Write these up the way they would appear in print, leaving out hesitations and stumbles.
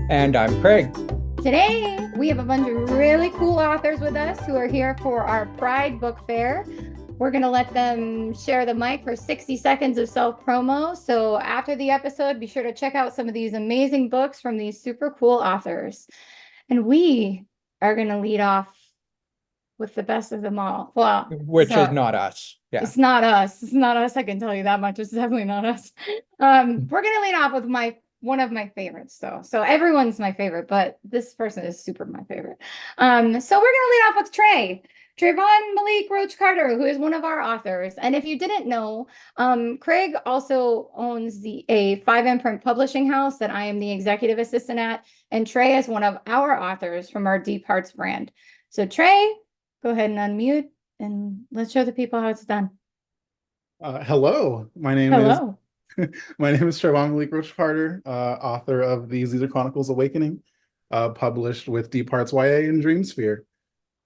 And I'm Craig. Today, we have a bunch of really cool authors with us who are here for our Pride Book Fair. We're going to let them share the mic for 60 seconds of self promo. So, after the episode, be sure to check out some of these amazing books from these super cool authors. And we are going to lead off with the best of them all. Well, Which is not us. Yeah. it's not us. It's not us. I can tell you that much. It's definitely not us. We're gonna lead off with one of my favorites, though. So everyone's my favorite, but this person is super my favorite. So we're gonna lead off with Trayvon Malik Roach Carter, who is one of our authors. And if you didn't know, Craig also owns a 5 imprint publishing house that I am the executive assistant at, and Trey is one of our authors from our Deep Hearts brand. So Trey, go ahead and unmute and let's show the people how it's done. Hello, my name is Hello. Trayvon Malik Roach Carter, author of the Caesar Chronicles Awakening, published with Deep Hearts YA and Dreamsphere.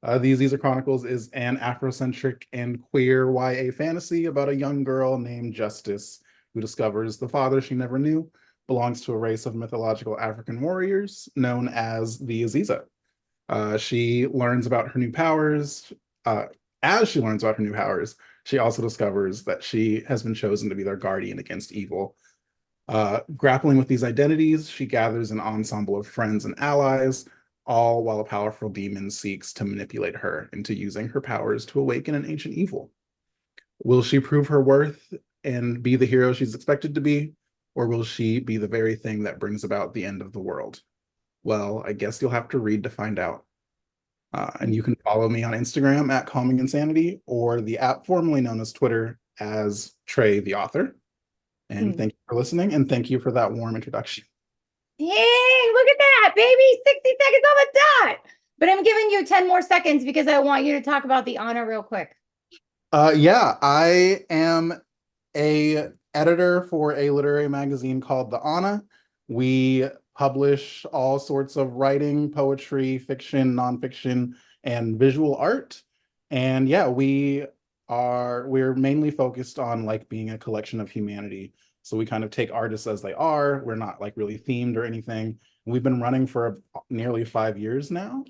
The Caesar Chronicles is an Afrocentric and queer YA fantasy about a young girl named Justice who discovers the father she never knew belongs to a race of mythological African warriors known as the Aziza. She learns about her new powers. As she learns about her new powers, she also discovers that she has been chosen to be their guardian against evil. Grappling with these identities, she gathers an ensemble of friends and allies, all while a powerful demon seeks to manipulate her into using her powers to awaken an ancient evil. Will she prove her worth and be the hero she's expected to be, or will she be the very thing that brings about the end of the world? Well, I guess you'll have to read to find out. And you can follow me on Instagram at Calming Insanity or the app formerly known as Twitter as Trey the Author. And thank you for listening, and thank you for that warm introduction. Yay, look at that, baby. 60 seconds on the dot. But I'm giving you 10 more seconds because I want you to talk about the honor real quick. Yeah, I am a editor for a literary magazine called The Anna. We publish all sorts of writing, poetry, fiction, nonfiction, and visual art. And yeah, we're mainly focused on like being a collection of humanity. So we kind of take artists as they are. We're not like really themed or anything. We've been running for nearly 5 years now.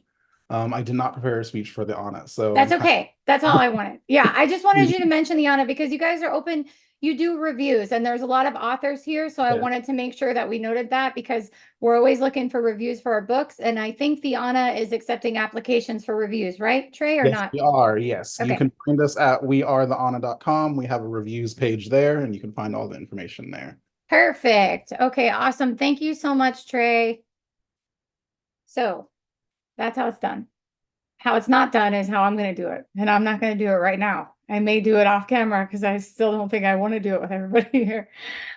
I did not prepare a speech for the Anna, so That's okay. That's all I wanted. Yeah, I just wanted you to mention the Anna because you guys are open. You do reviews, and there's a lot of authors here. So I wanted to make sure that we noted that because we're always looking for reviews for our books. And I think the Anna is accepting applications for reviews, right, Trey, or Yes, not? we are. Yes. You Okay. can find us at wearetheanna.com. We have a reviews page there, and you can find all the information there. Perfect. Okay, awesome. Thank you so much, Trey. So that's how it's done. How it's not done is how I'm going to do it. And I'm not going to do it right now. I may do it off camera because I still don't think I want to do it with everybody here.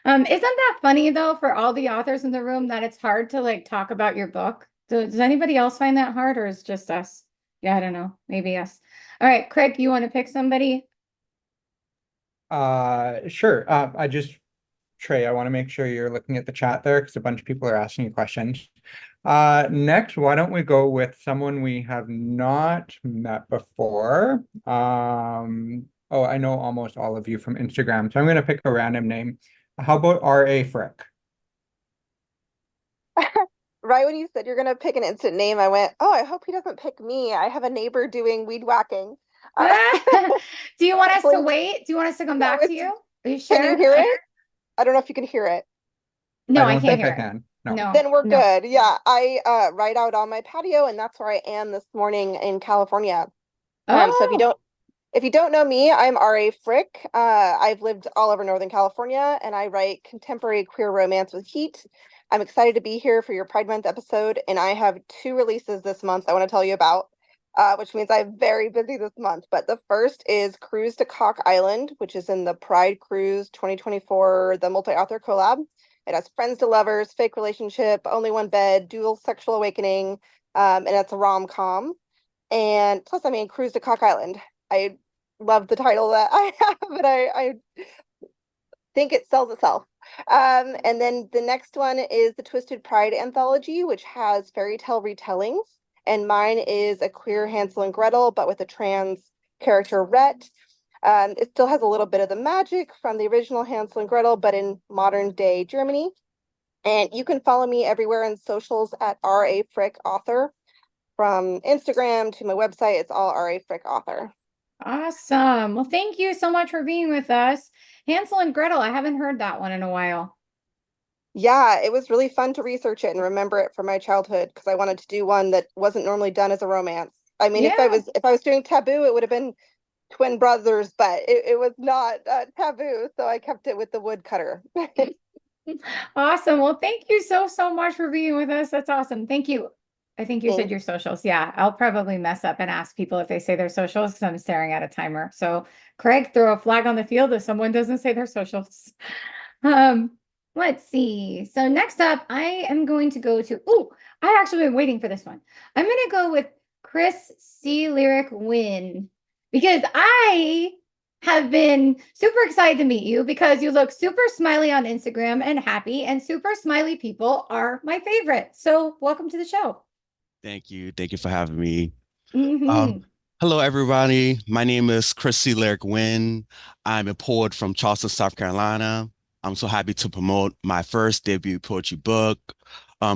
Isn't that funny though, for all the authors in the room, that it's hard to like talk about your book? Does anybody else find that hard, or is it just us? Yeah, I don't know. Maybe us. All right, Craig, you want to pick somebody? Sure. Trey, I want to make sure you're looking at the chat there because a bunch of people are asking you questions. Next, why don't we go with someone we have not met before? Oh, I know almost all of you from Instagram, so I'm going to pick a random name. How about R.A. Frick? Right when you said you're gonna pick an instant name, I went, "Oh, I hope he doesn't pick me. I have a neighbor doing weed whacking." Do you want us to Hopefully- wait? Do you want us to come No, back to you? Are you Can you sure? hear it? I don't know if you can hear it. No, I I don't can't think hear I it. can. No. No, Then we're no. good. Yeah, I write out on my patio, and that's where I am this morning in California. So Oh, if you don't know me, I'm R.A. Frick. I've lived all over Northern California, and I write contemporary queer romance with heat. I'm excited to be here for your Pride Month episode, and I have 2 releases this month I want to tell you about, which means I'm very busy this month. But the first is Cruise to Cock Island, which is in the Pride Cruise 2024, the multi-author collab. It has friends to lovers, fake relationship, only one bed, dual sexual awakening, and it's a rom-com. And plus, I mean, Cruise to Cock Island. I love the title that I have, but I think it sells itself. And then the next one is the Twisted Pride anthology, which has fairy tale retellings. And mine is a queer Hansel and Gretel, but with a trans character, Rhett. It still has a little bit of the magic from the original Hansel and Gretel, but in modern day Germany. And you can follow me everywhere in socials at RA Frick Author. From Instagram to my website, it's all RA Frick Author. Awesome. Well, thank you so much for being with us. Hansel and Gretel, I haven't heard that one in a while. Yeah, it was really fun to research it and remember it from my childhood because I wanted to do one that wasn't normally done as a romance. I mean, Yeah. if I was doing taboo, it would have been twin brothers, but it was not taboo, so I kept it with the woodcutter. Awesome. Well, thank you so, so much for being with us. That's awesome. Thank you. I think you said your socials. Yeah, I'll probably mess up and ask people if they say their socials because I'm staring at a timer. So, Craig, throw a flag on the field if someone doesn't say their socials. Let's see. So next up, I am going to go to, I actually been waiting for this one. I'm going to go with Chris C. Lyric Win because I have been super excited to meet you because you look super smiley on Instagram and happy, and super smiley people are my favorite. So welcome to the show. Thank you. Thank you for having me. Mhm. Hello, everybody. My name is Chris C. Lyric Wynn. I'm a poet from Charleston, South Carolina. I'm so happy to promote my first debut poetry book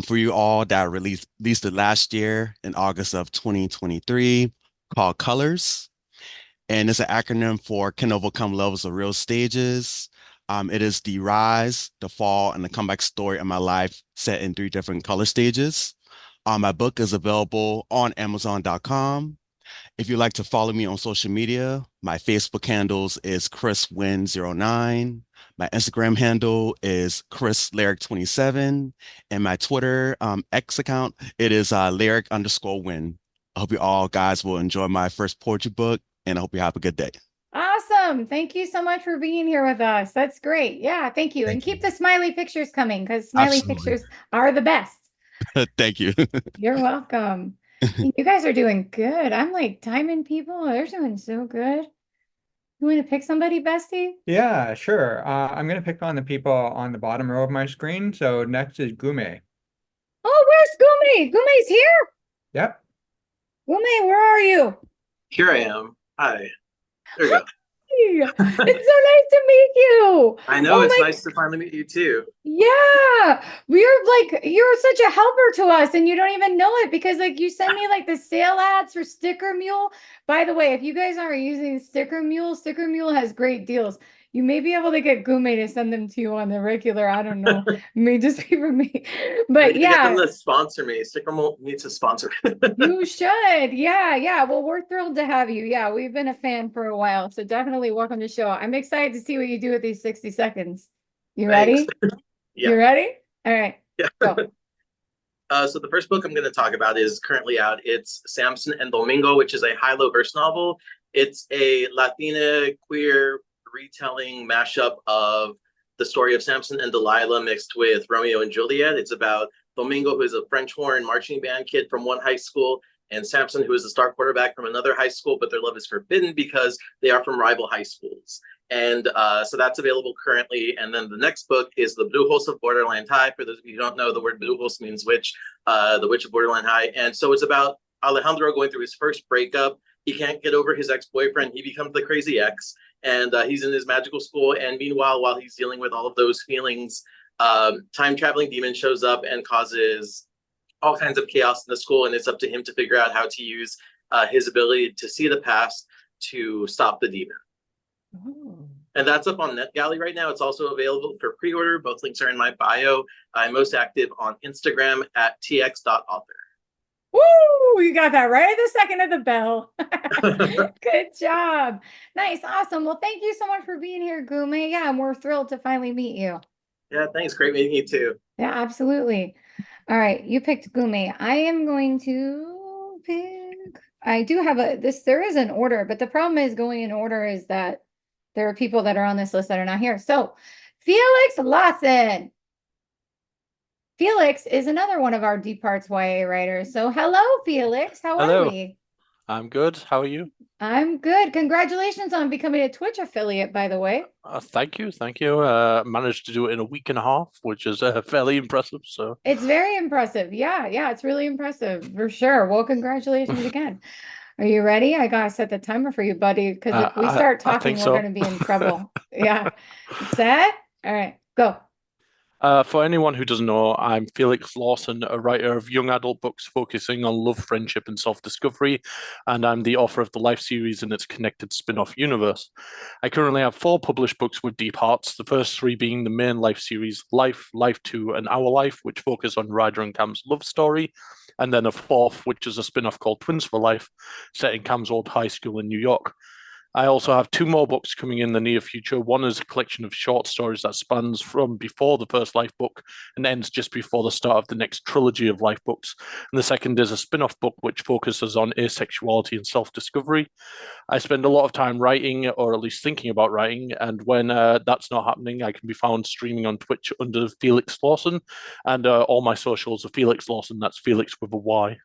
for you all that I released it last year in August of 2023 called Colors. And it's an acronym for Can Overcome Levels of Real Stages. It is the rise, the fall, and the comeback story of my life set in 3 different color stages. My book is available on Amazon.com. If you'd like to follow me on social media, my Facebook handles is ChrisWin09. My Instagram handle is ChrisLyric27. And my Twitter X account, it is Lyric_Win. I hope you all guys will enjoy my first poetry book, and I hope you have a good day. Awesome. Thank you so much for being here with us. That's great. Yeah, thank you. And Thank keep you. the smiley pictures coming because smiley Absolutely. pictures are the best. Thank you. You're welcome. You guys are doing good. I'm like timing people. They're doing so good. You want to pick somebody, Bestie? Yeah, sure. I'm gonna pick on the people on the bottom row of my screen. So next is Gume. Oh, where's Gumi? Gumi's here. Yep. Gumi, where are you? Here I am. Hi. There we go. It's so nice to meet you. I know Oh it's my- nice to finally meet you too. Yeah, you're such a helper to us, and you don't even know it because like you send me like the sale ads for Sticker Mule. By the way, if you guys aren't using Sticker Mule has great deals. You may be able to get Gume to send them to you on the regular. I don't know. May just be for me. I But need to get them yeah, to sponsor me. Sticker Mole needs to sponsor. you should. Yeah. Well, we're thrilled to have you. Yeah, we've been a fan for a while. So definitely welcome to the show. I'm excited to see what you do with these 60 seconds. You Thanks. ready? Yeah. You ready? All right. Yeah. Go. So the first book I'm going to talk about is currently out. It's Samson and Domingo, which is a high-low verse novel. It's a Latina queer retelling mashup of the story of Samson and Delilah mixed with Romeo and Juliet. It's about Domingo, who is a French horn marching band kid from one high school, and Samson, who is a star quarterback from another high school, but their love is forbidden because they are from rival high schools. And so that's available currently. And then the next book is The Brujos of Borderland High. For those of you who don't know, the word Brujos means witch, the witch of Borderland High. And so it's about Alejandro going through his first breakup. He can't get over his ex-boyfriend. He becomes the crazy ex. And he's in his magical school. And meanwhile, while he's dealing with all of those feelings, time-traveling demon shows up and causes all kinds of chaos in the school. And it's up to him to figure out how to use his ability to see the past to stop the demon. Oh. And that's up on NetGalley right now. It's also available for pre-order. Both links are in my bio. I'm most active on Instagram at tx.author. Woo! You got that right at the second of the bell. Good job. Nice. Awesome. Well, thank you so much for being here, Gume. Yeah, and we're thrilled to finally meet you. Yeah, thanks. Great meeting you too. Yeah, absolutely. All right, you picked Gume. I am going to pick. I do have there is an order, but the problem is going in order is that there are people that are on this list that are not here. So, Felix Lawson. Felix is another one of our Deep Parts YA writers. So, hello, Felix. How Hello. are we? I'm good. How are you? I'm good. Congratulations on becoming a Twitch affiliate, by the way. Thank you. Thank you. Managed to do it in a week and a half, which is fairly impressive. So It's very impressive. Yeah, it's really impressive for sure. Well, congratulations again. Are you ready? I gotta set the timer for you, buddy, because if we start I talking, think we're so. gonna be in trouble. Yeah. Set? All right, go. For anyone who doesn't know, I'm Felix Lawson, a writer of young adult books focusing on love, friendship, and self-discovery, and I'm the author of the Life series and its connected spin-off universe. I currently have 4 published books with Deep Hearts, the first 3 being the main Life series, Life, Life 2, and Our Life, which focus on Ryder and Cam's love story, and then a 4th, which is a spin-off called Twins for Life, set in Cam's old high school in New York. I also have 2 more books coming in the near future. One is a collection of short stories that spans from before the first Life book and ends just before the start of the next trilogy of Life books. And the second is a spin-off book which focuses on asexuality and self-discovery. I spend a lot of time writing, or at least thinking about writing, and when that's not happening, I can be found streaming on Twitch under Felix Lawson, and all my socials are Felix Lawson. That's Felix with a Y.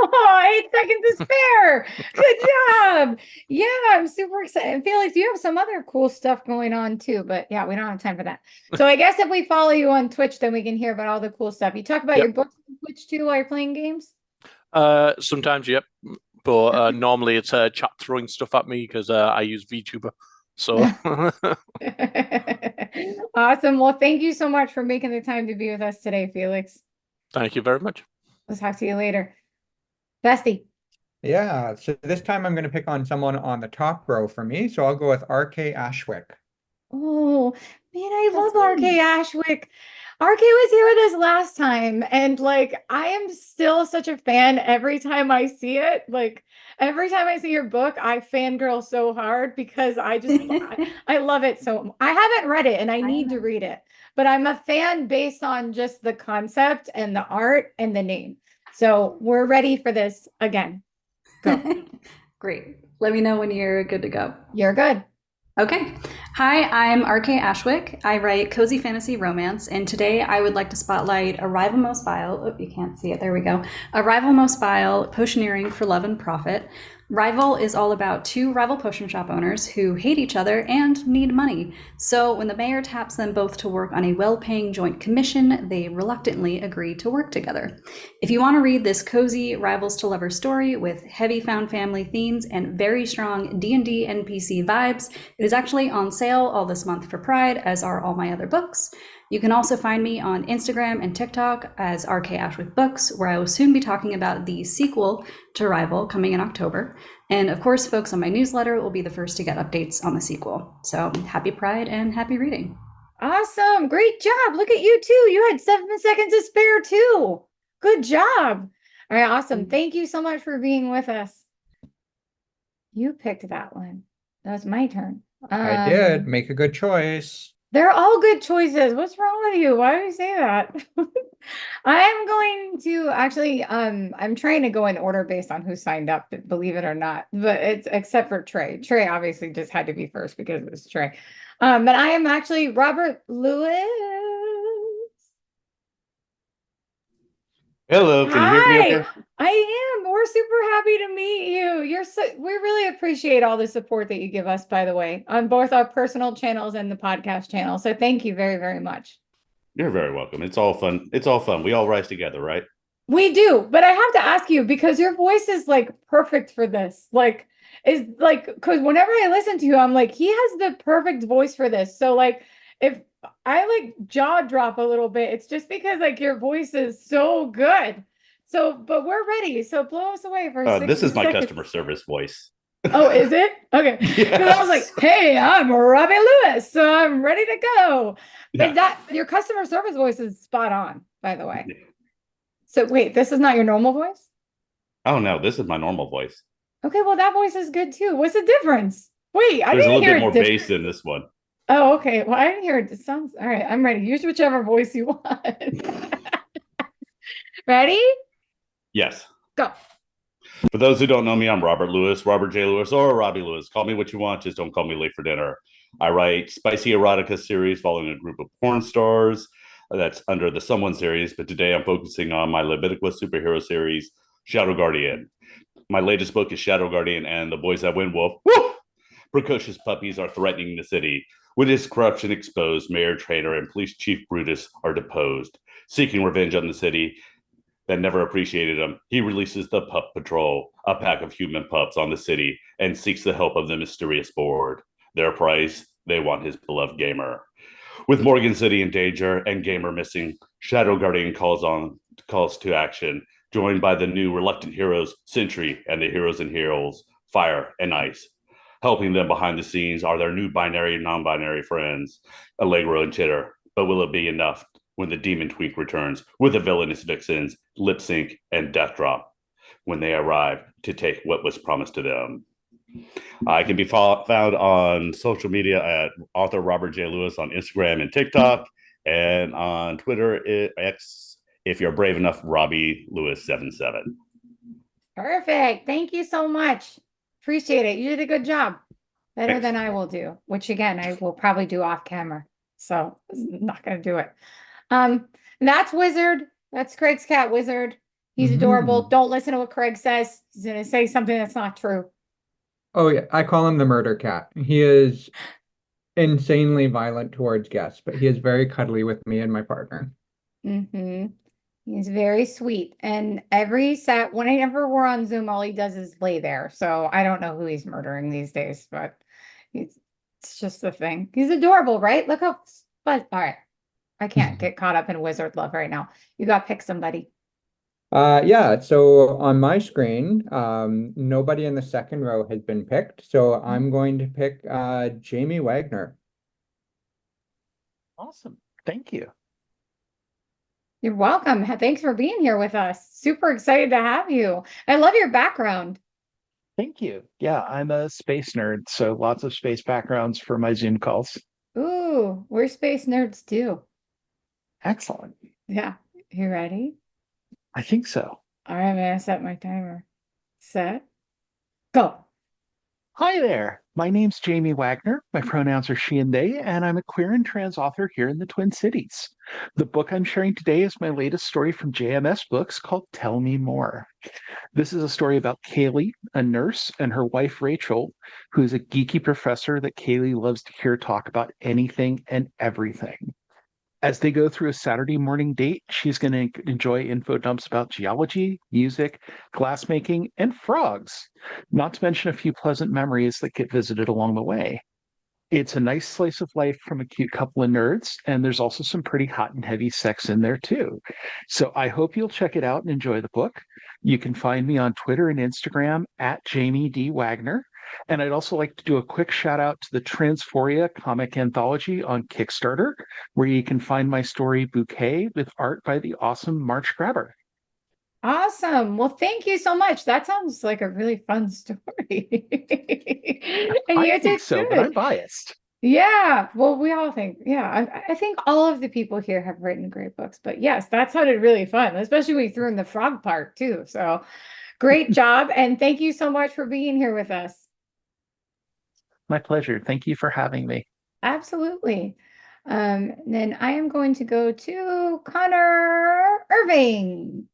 Oh, 8 seconds to spare. Good job. Yeah, I'm super excited. Felix, you have some other cool stuff going on too, but yeah, we don't have time for that. So I guess if we follow you on Twitch, then we can hear about all the cool stuff. You talk about your books on Twitch too while you're playing games? Sometimes, yep. But normally it's chat throwing stuff at me because I use VTuber. So awesome. Well, thank you so much for making the time to be with us today, Felix. thank you very much. Let's talk to you later. Bestie. Yeah, so this time I'm going to pick on someone on the top row for me. So I'll go with RK Ashwick. Oh, man, I love That's RK nice. Ashwick. RK was here with us last time, and like I am still such a fan every time I see it. Like every time I see your book, I fangirl so hard because I love it so. I haven't read it and I need to read it, but I'm a fan based on just the concept and the art and the name. So we're ready for this again. Go. Great. Let me know when you're good to go. You're good. Okay. Hi, I'm RK Ashwick. I write cozy fantasy romance, and today I would like to spotlight Arrival Most Vile. Oh, you can't see it. There we go. Arrival Most Vile, Potioneering for Love and Profit. Rival is all about 2 rival potion shop owners who hate each other and need money. So when the mayor taps them both to work on a well-paying joint commission, they reluctantly agree to work together. If you want to read this cozy rivals to lovers story with heavy found family themes and very strong D&D NPC vibes, it is actually on sale all this month for Pride, as are all my other books. You can also find me on Instagram and TikTok as RK Ashwick Books, where I will soon be talking about the sequel to Rival coming in October. And of course, folks on my newsletter will be the first to get updates on the sequel. So happy Pride and happy reading. Awesome. Great job. Look at you too. You had 7 seconds to spare too. Good job. All right. Awesome. Thank you so much for being with us. You picked that one. That was my turn. I did make a good choice. They're all good choices. What's wrong with you? Why do you say that? I'm going to actually, I'm trying to go in order based on who signed up, believe it or not, but it's except for Trey. Trey obviously just had to be first because it was Trey. But I am actually Robert Lewis. Hello, can you hear me okay? I am. We're super happy to meet you. We really appreciate all the support that you give us, by the way, on both our personal channels and the podcast channel. So thank you very, very much. You're very welcome. It's all fun. It's all fun. We all rise together, right? We do, but I have to ask you because your voice is like perfect for this. Because whenever I listen to you, I'm like, he has the perfect voice for this. So like, if I like jaw drop a little bit, it's just because like your voice is so good. So, but we're ready. So blow us away for 60 this is my seconds. customer service voice. Oh, is it? Okay. Because I was like, hey, I'm Robbie Lewis, so I'm ready to go. But that your customer service voice is spot on, by the way. So wait, this is not your normal voice? Oh no, this is my normal voice. Okay, well that voice is good too. What's the difference? Wait, I There's a didn't little hear bit more it bass in this one. Oh, okay. Well, I didn't hear it. It sounds all right. I'm ready. Use whichever voice you want. Ready? Yes. Go. For those who don't know me, I'm Robert Lewis, Robert J. Lewis, or Robbie Lewis. Call me what you want, just don't call me late for dinner. I write spicy erotica series following a group of porn stars. That's under the Someone series, but today I'm focusing on my Leviticus superhero series, Shadow Guardian. My latest book is Shadow Guardian and the Boys That Win Wolf. Woo! Precocious puppies are threatening the city. With his corruption exposed, Mayor Trader and Police Chief Brutus are deposed. Seeking revenge on the city that never appreciated him, he releases the Pup Patrol, a pack of human pups on the city, and seeks the help of the mysterious board. Their price, they want his beloved gamer. With Morgan City in danger and Gamer missing, Shadow Guardian calls to action, joined by the new reluctant heroes Sentry and the heroes and heroes Fire and Ice. Helping them behind the scenes are their new binary and non-binary friends, Allegro and Chitter. But will it be enough when the Demon Twink returns with the villainous vixens, Lip Sync, and Death Drop when they arrive to take what was promised to them? I can be found on social media at author Robert J. Lewis on Instagram and TikTok, and on Twitter, X, if you're brave enough, Robbie Lewis 77. Perfect. Thank you so much. Appreciate it. You did a good job. Better than I will do, which again, I will probably do off camera. So I'm not going to do it. That's Wizard. That's Craig's cat, Wizard. He's adorable. Don't listen to what Craig says. He's going to say something that's not true. Oh yeah, I call him the murder cat. He is insanely violent towards guests, but he is very cuddly with me and my partner. He's very sweet. And whenever we're on Zoom, all he does is lay there. So I don't know who he's murdering these days, but it's just the thing. He's adorable, right? Look how all right. I can't get caught up in wizard love right now. You got to pick somebody. Yeah, so on my screen, nobody in the second row has been picked. So I'm going to pick Jamie Wagner. Awesome. Thank you. You're welcome. Thanks for being here with us. Super excited to have you. I love your background. Thank you. Yeah, I'm a space nerd, so lots of space backgrounds for my Zoom calls. Ooh, we're space nerds too. Excellent. Yeah. You ready? I think so. All right, I'm gonna set my timer. Set. Go. Hi there. My name's Jamie Wagner. My pronouns are she and they, and I'm a queer and trans author here in the Twin Cities. The book I'm sharing today is my latest story from JMS Books called Tell Me More. This is a story about Kaylee, a nurse, and her wife Rachel, who is a geeky professor that Kaylee loves to hear talk about anything and everything. As they go through a Saturday morning date, she's going to enjoy info dumps about geology, music, glassmaking, and frogs, not to mention a few pleasant memories that get visited along the way. It's a nice slice of life from a cute couple of nerds, and there's also some pretty hot and heavy sex in there too. So I hope you'll check it out and enjoy the book. You can find me on Twitter and Instagram at Jamie D. Wagner. And I'd also like to do a quick shout out to the Transphoria comic anthology on Kickstarter, where you can find my story Bouquet with art by the awesome March Grabber. Awesome. Well, thank you so much. That sounds like a really fun story. And I think so, but I'm biased. Yeah. Well, we all think, yeah, I think all of the people here have written great books, but yes, that sounded really fun, especially when you threw in the frog part too. So great job. And thank you so much for being here with us. My pleasure. Thank you for having me. Absolutely. Then I am going to go to Connor Irving.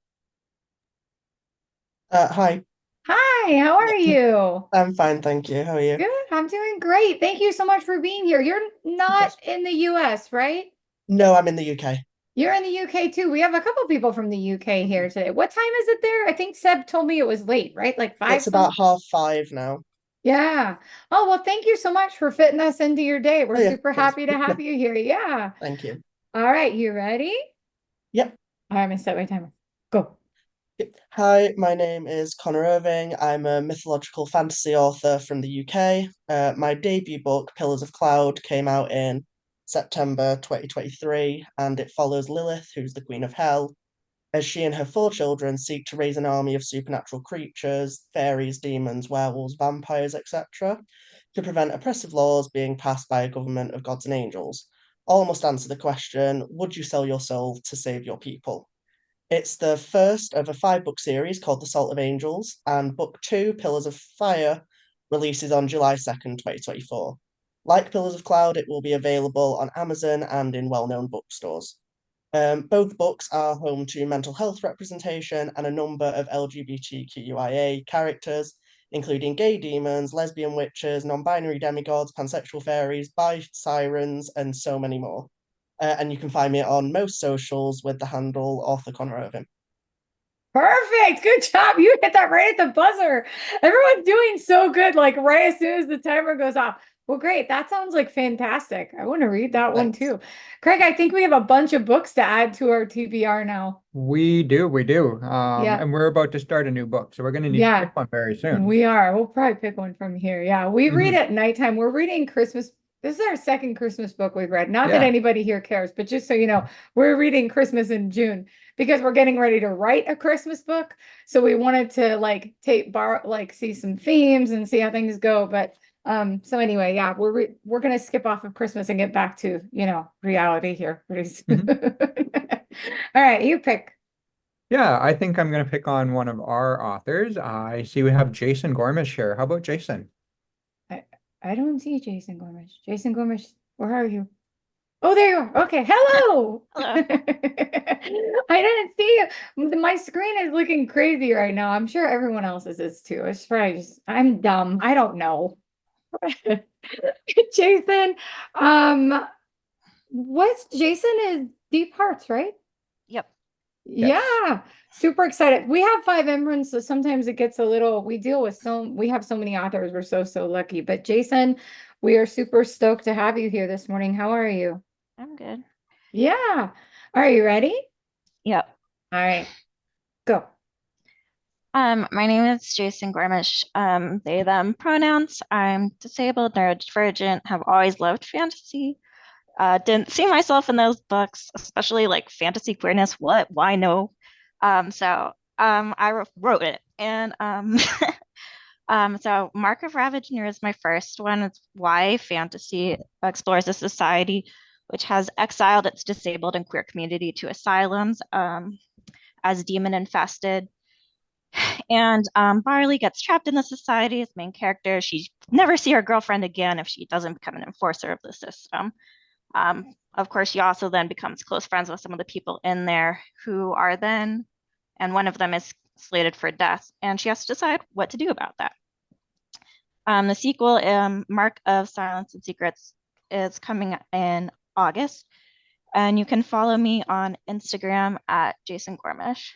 Hi, Hi, how are you? I'm fine, thank you. How are you? Good, I'm doing great. Thank you so much for being here. You're not in the US, right? No, I'm in the UK. You're in the UK too. We have a couple people from the UK here today. What time is it there? I think Seb told me it was late, right? Like 5 It's about 5:30 now. Yeah. Oh, well, thank you so much for fitting us into your day. We're Oh, yeah, super of course. happy to have you here. Yeah. Thank you. All right, you ready? Yep. All right, I'm gonna set my timer. Go. Hi, my name is Connor Irving. I'm a mythological fantasy author from the UK. My debut book, Pillars of Cloud, came out in September 2023, and it follows Lilith, who's the Queen of Hell, as she and her 4 children seek to raise an army of supernatural creatures, fairies, demons, werewolves, vampires, etc., to prevent oppressive laws being passed by a government of gods and angels. All must answer the question, would you sell your soul to save your people? It's the first of a 5-book series called The Salt of Angels, and book 2, Pillars of Fire, releases on July 2nd, 2024. Like Pillars of Cloud, it will be available on Amazon and in well-known bookstores. Both books are home to mental health representation and a number of LGBTQIA characters, including gay demons, lesbian witches, non-binary demigods, pansexual fairies, bi sirens, and so many more. And you can find me on most socials with the handle author Connor Irving. Perfect. Good job. You hit that right at the buzzer. Everyone's doing so good, like right as soon as the timer goes off. Well, great. That sounds like fantastic. I want to read that one Thanks. too. Craig, I think we have a bunch of books to add to our TBR now. We do. Yeah. And we're about to start a new book, so we're going to need to Yeah. pick one very soon. We are. We'll probably pick one from here. Yeah. We read Mhm. at nighttime. We're reading Christmas. This is our second Christmas book we've read. Not that Yeah. anybody here cares, but just so you know, we're reading Christmas in June because we're getting ready to write a Christmas book. So we wanted to like see some themes and see how things go. But so anyway, yeah, we're gonna skip off of Christmas and get back to, reality here pretty soon. All right, you pick. Yeah, I think I'm going to pick on one of our authors. I see we have Jason Gormish here. How about Jason? I don't see Jason Gormish. Jason Gormish, where are you? Oh, there you are. Okay, hello. Hello. I didn't see you. My screen is looking crazy right now. I'm sure everyone else's is too. It's probably I'm dumb. I don't know. Jason, what's Jason is Deep Hearts, right? Yep. Yeah, super excited. We have 5 imprints, so sometimes it gets a little, we have so many authors. We're so lucky. But Jason, we are super stoked to have you here this morning. How are you? I'm good. Yeah. Are you ready? Yep. All right, go. My name is Jason Gormish. They, them pronouns. I'm disabled, neurodivergent, have always loved fantasy. Didn't see myself in those books, especially like fantasy queerness. What? Why no? I wrote it, and so Mark of Ravager is my first one. It's why fantasy explores a society which has exiled its disabled and queer community to asylums as demon infested. And Barley gets trapped in the society as main character. She never see her girlfriend again if she doesn't become an enforcer of the system. Of course, she also then becomes close friends with some of the people in there who are then, and one of them is slated for death, and she has to decide what to do about that. The sequel, Mark of Silence and Secrets, is coming in August, and you can follow me on Instagram at Jason Gormish.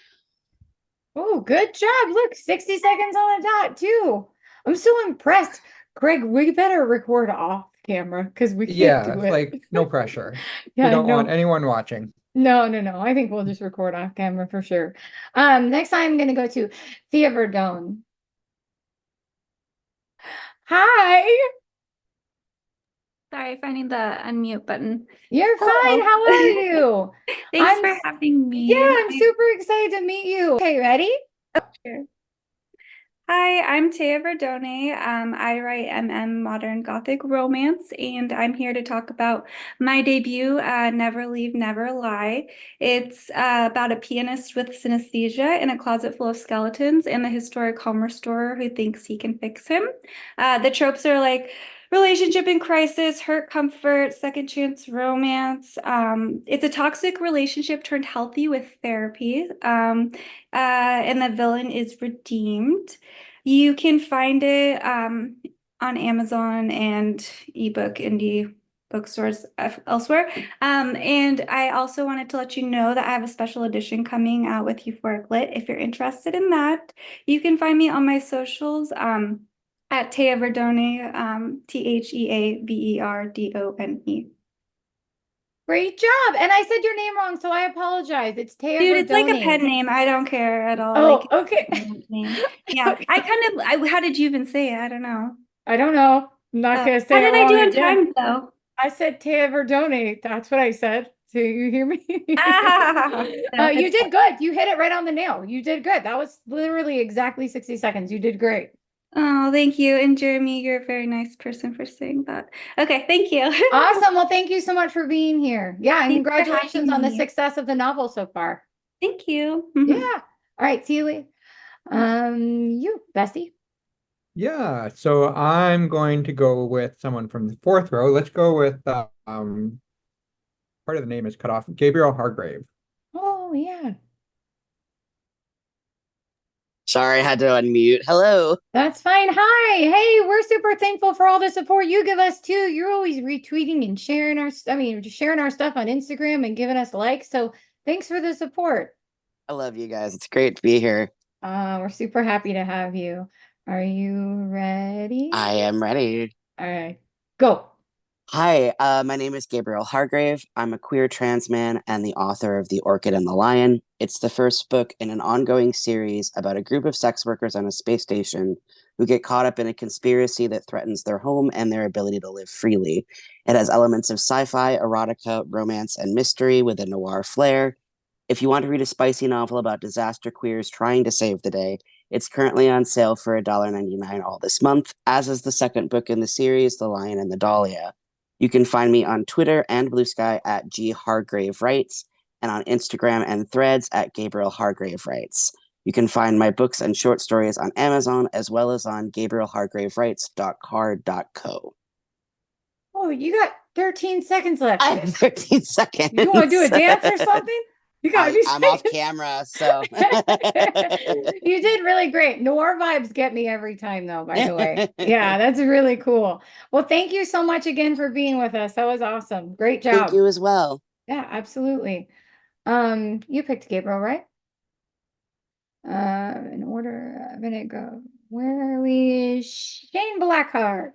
Oh, good job. Look, 60 seconds on the dot, too. I'm so impressed. Greg, we better record off camera because we can't Yeah, do it. like no pressure. Yeah, We don't no. want anyone watching. No. I think we'll just record off camera for sure. Next time I'm gonna go to Thea Verdone. Hi, Sorry, finding the unmute button. you're fine. Hello. How are you? Thanks I'm for s- having me. Yeah, I'm super excited to meet you. Okay, ready? Sure. Hi, I'm Taya Verdone. I write Modern Gothic Romance, and I'm here to talk about my debut, Never Leave, Never Lie. It's about a pianist with synesthesia in a closet full of skeletons and the historic home restorer who thinks he can fix him. The tropes are like relationship in crisis, hurt, comfort, second chance romance. It's a toxic relationship turned healthy with therapy. And the villain is redeemed. You can find it on Amazon and ebook indie bookstores elsewhere. And I also wanted to let you know that I have a special edition coming out with Euphoric Lit. If you're interested in that, you can find me on my socials at Tea Verdone, TheaVerdone. Great job. And I said your name wrong, so I apologize. It's Taya Dude, it's like a Verdone. pen name. I don't care at all. Oh, Like, okay. name. Yeah, Okay. how did you even say it? I don't know. I don't know. I'm not gonna How say did it I wrong do in again. time though? I said Taya Verdone. That's what I said. Do you hear me? No, You it's did good. You hit it right on the nail. You did good. That was literally exactly 60 seconds. You did great. Oh, thank you. And Jeremy, you're a very nice person for saying that. Okay, thank you. Awesome. Well, thank you so much for being here. Yeah, and Thanks for congratulations having on the me. success of the novel so far. Thank you. Yeah. All right, see you later. You, Bestie. Yeah, so I'm going to go with someone from the fourth row. Let's go with part of the name is cut off. Gabriel Hargrave. Oh, yeah. Sorry, I had to unmute. Hello. That's fine. Hi. Hey, we're super thankful for all the support you give us too. You're always retweeting and sharing sharing our stuff on Instagram and giving us likes. So thanks for the support. I love you guys. It's great to be here. We're super happy to have you. Are you ready? I am ready. All right, Go. Hi, my name is Gabriel Hargrave. I'm a queer trans man and the author of The Orchid and the Lion. It's the first book in an ongoing series about a group of sex workers on a space station who get caught up in a conspiracy that threatens their home and their ability to live freely. It has elements of sci-fi, erotica, romance, and mystery with a noir flair. If you want to read a spicy novel about disaster queers trying to save the day, it's currently on sale for $1.99 all this month, as is the second book in the series, The Lion and the Dahlia. You can find me on Twitter and Blue Sky at G Hargrave Writes, and on Instagram and Threads at Gabriel Hargrave Writes. You can find my books and short stories on Amazon, as well as on gabrielhargravewrites.card.co. Oh, you got 13 seconds left. I have 13 seconds. You want to do a dance or something? You gotta be I'm off camera, so. You did really great. Noir vibes get me every time, though, by the way. Yeah, that's really cool. Well, thank you so much again for being with us. That was awesome. Great job. Thank you as well. Yeah, absolutely. You picked Gabriel, right? In order, I'm gonna go. Where are we? Shane Blackheart.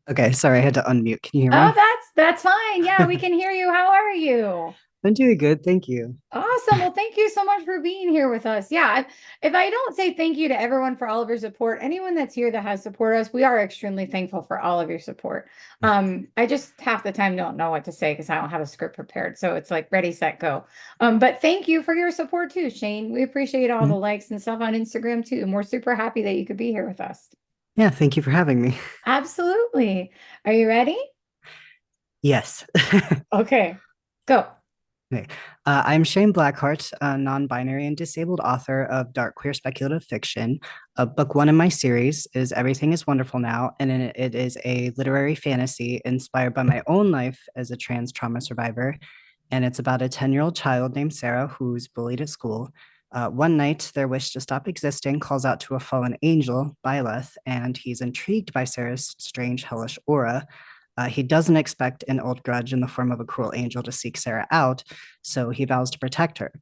Okay, sorry, I had to unmute. Can you hear me? Oh, that's fine. Yeah, we can hear you. How are you? I'm doing good, thank you. Awesome. Well, thank you so much for being here with us. Yeah, if I don't say thank you to everyone for all of your support, anyone that's here that has supported us, we are extremely thankful for all of your support. I just half the time don't know what to say because I don't have a script prepared. So it's like ready, set, go. But thank you for your support too, Shane. We appreciate all the likes and stuff on Instagram too. And we're super happy that you could be here with us. Yeah, thank you for having me. Absolutely. Are you ready? Yes. Okay, go. Okay. I'm Shane Blackheart, a non-binary and disabled author of dark queer speculative fiction. Book one in my series is Everything is Wonderful Now, and it is a literary fantasy inspired by my own life as a trans trauma survivor. And it's about a 10-year-old child named Sarah who's bullied at school. One night, their wish to stop existing calls out to a fallen angel, Byleth, and he's intrigued by Sarah's strange, hellish aura. He doesn't expect an old grudge in the form of a cruel angel to seek Sarah out, so he vows to protect her.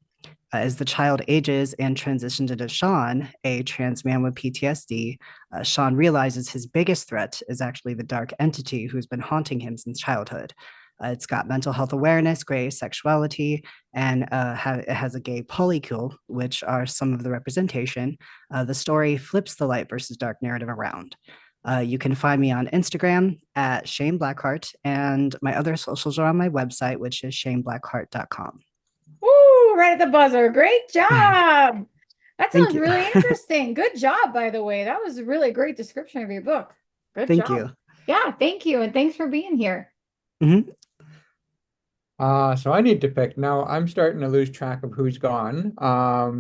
As the child ages and transitions into Sean, a trans man with PTSD, Sean realizes his biggest threat is actually the dark entity who's been haunting him since childhood. It's got mental health awareness, gray sexuality, and it has a gay polycule, which are some of the representation. The story flips the light versus dark narrative around. You can find me on Instagram at Shane Blackheart, and my other socials are on my website, which is shaneblackheart.com. Woo, right at the buzzer. Great job. That sounds you. really interesting. Good job, by the way. That was a really great description of your book. Good Thank job. you. Yeah, thank you. And thanks for being here. Mhm. So I need to pick. Now I'm starting to lose track of who's gone. I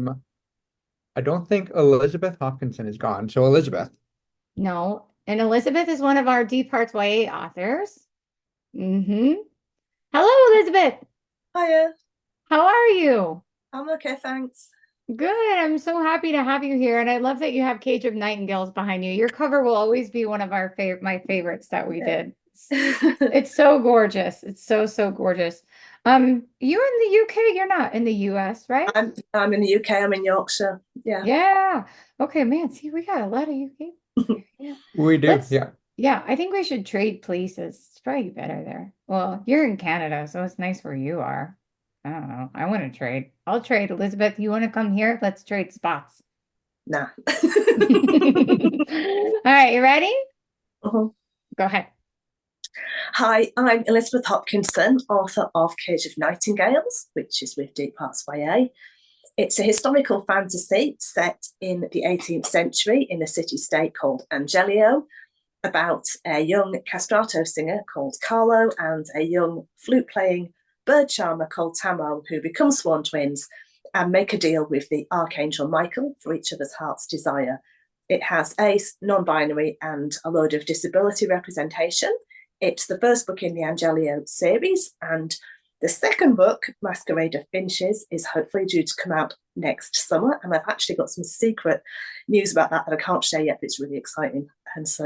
don't think Elizabeth Hopkinson is gone. So Elizabeth. No. And Elizabeth is one of our Deep Hearts YA authors. Hello, Elizabeth. Hiya. How are you? I'm okay, thanks. Good. I'm so happy to have you here. And I love that you have Cage of Nightingales behind you. Your cover will always be one of our my favorites that we did. It's so gorgeous. It's so gorgeous. You're in the UK, you're not in the US, right? I'm in the UK, I'm in Yorkshire. Yeah. Yeah. Okay, man. See, we got a lot of UK. Yeah. We do, yeah. Yeah, I think we should trade places. It's probably better there. Well, you're in Canada, so it's nice where you are. I don't know. I want to trade. I'll trade. Elizabeth, you want to come here? Let's trade spots. Nah. All right, you ready? Uh-huh. Go ahead. Hi, I'm Elizabeth Hopkinson, author of Cage of Nightingales, which is with Deep Hearts YA. It's a historical fantasy set in the 18th century in a city-state called Angelio, about a young castrato singer called Carlo and a young flute-playing bird charmer called Tammo, who become sworn twins and make a deal with the Archangel Michael for each other's heart's desire. It has ace, non-binary, and a load of disability representation. It's the first book in the Angelio series, and the second book, Masquerade of Finches, is hopefully due to come out next summer, and I've actually got some secret news about that I can't share yet, but it's really exciting. And so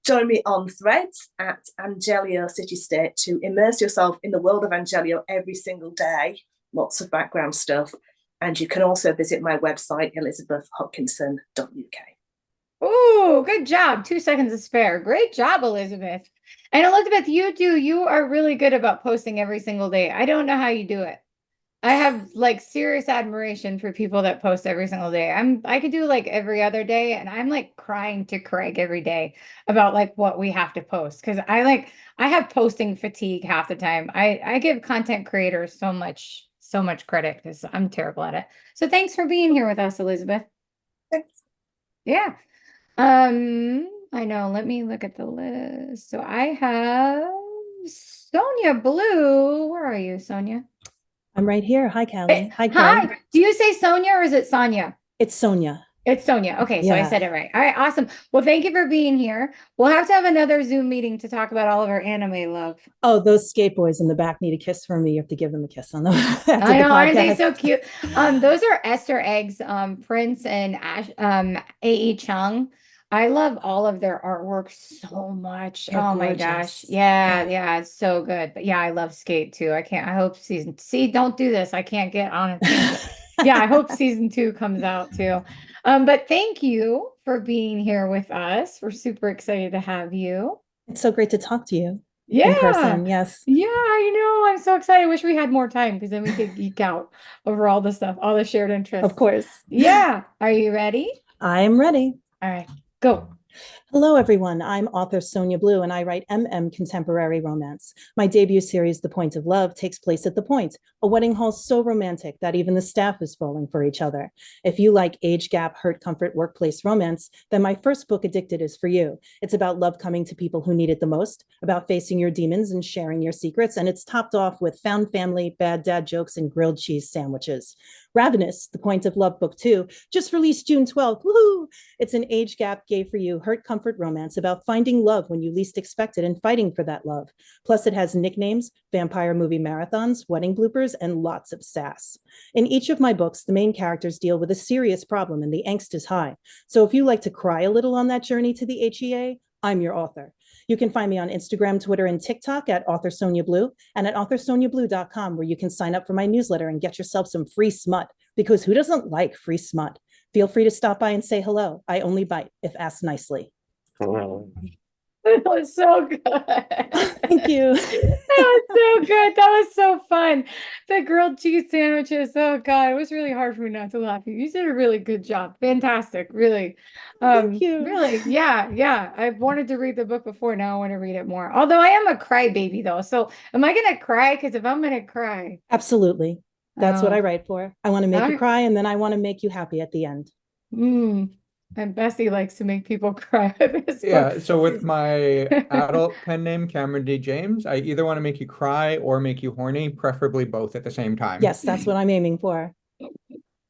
join me on Threads at Angelio City State to immerse yourself in the world of Angelio every single day. Lots of background stuff. And you can also visit my website, elizabethhopkinson.uk. Ooh, good job. 2 seconds to spare. Great job, Elizabeth. And Elizabeth, you are really good about posting every single day. I don't know how you do it. I have like serious admiration for people that post every single day. I could do like every other day, and I'm like crying to Craig every day about like what we have to post because I have posting fatigue half the time. I give content creators so much credit because I'm terrible at it. So thanks for being here with us, Elizabeth. Thanks. Yeah. I know. Let me look at the list. So I have Sonia Blue. Where are you, Sonia? I'm right here. Hi, Callie. Hi, Hi. Craig. Do you say Sonia or is it Sonia? It's Sonia. It's Sonia. Okay, so I Yeah. said it right. All right, awesome. Well, thank you for being here. We'll have to have another Zoom meeting to talk about all of our anime love. Oh, those skate boys in the back need a kiss from me. You have to give them a kiss on the after I the know, aren't they podcast. so cute? Those are Esther Eggs, Prince and A.E. Chung. I love all of their artwork so much. They're Oh my gorgeous. gosh. Yeah, it's so good. But yeah, I love Skate too. I hope don't do this. I can't get on a tangent. Yeah, I hope season 2 comes out too. But thank you for being here with us. We're super excited to have you. It's so great to talk to you Yeah. in person. Yes. Yeah, I know. I'm so excited. I wish we had more time because then we could geek out over all the stuff, all the shared interests. Of course. Yeah. Are you ready? I'm ready. All right, go. Hello, everyone. I'm author Sonia Blue, and I write contemporary romance. My debut series, The Point of Love, takes place at the Point, a wedding hall so romantic that even the staff is falling for each other. If you like age gap, hurt, comfort, workplace romance, then my first book, Addicted, is for you. It's about love coming to people who need it the most, about facing your demons and sharing your secrets, and it's topped off with found family, bad dad jokes, and grilled cheese sandwiches. Ravenous, The Point of Love Book 2, just released June 12th. Woohoo! It's an age gap, gay for you, hurt comfort romance about finding love when you least expect it and fighting for that love. Plus, it has nicknames, vampire movie marathons, wedding bloopers, and lots of sass. In each of my books, the main characters deal with a serious problem and the angst is high. So if you like to cry a little on that journey to the HEA, I'm your author. You can find me on Instagram, Twitter, and TikTok at Author Sonia Blue and at authorsoniablue.com, where you can sign up for my newsletter and get yourself some free smut, because who doesn't like free smut? Feel free to stop by and say hello. I only bite if asked nicely. That was so good. Thank you. That was so good. That was so fun. The grilled cheese sandwiches. Oh God, it was really hard for me not to laugh. You did a really good job. Fantastic. Really. Thank you. Really. Yeah. I've wanted to read the book before. Now I want to read it more. Although I am a crybaby though. So am I gonna cry? Because if I'm gonna cry. Absolutely. That's what I Oh. write for. I want to make All you right. cry, and then I want to make you happy at the end. And Bessie likes to make people cry with this Yeah, book. so with my adult pen name, Cameron D. James, I either want to make you cry or make you horny, preferably both at the same time. Yes, that's what I'm aiming for.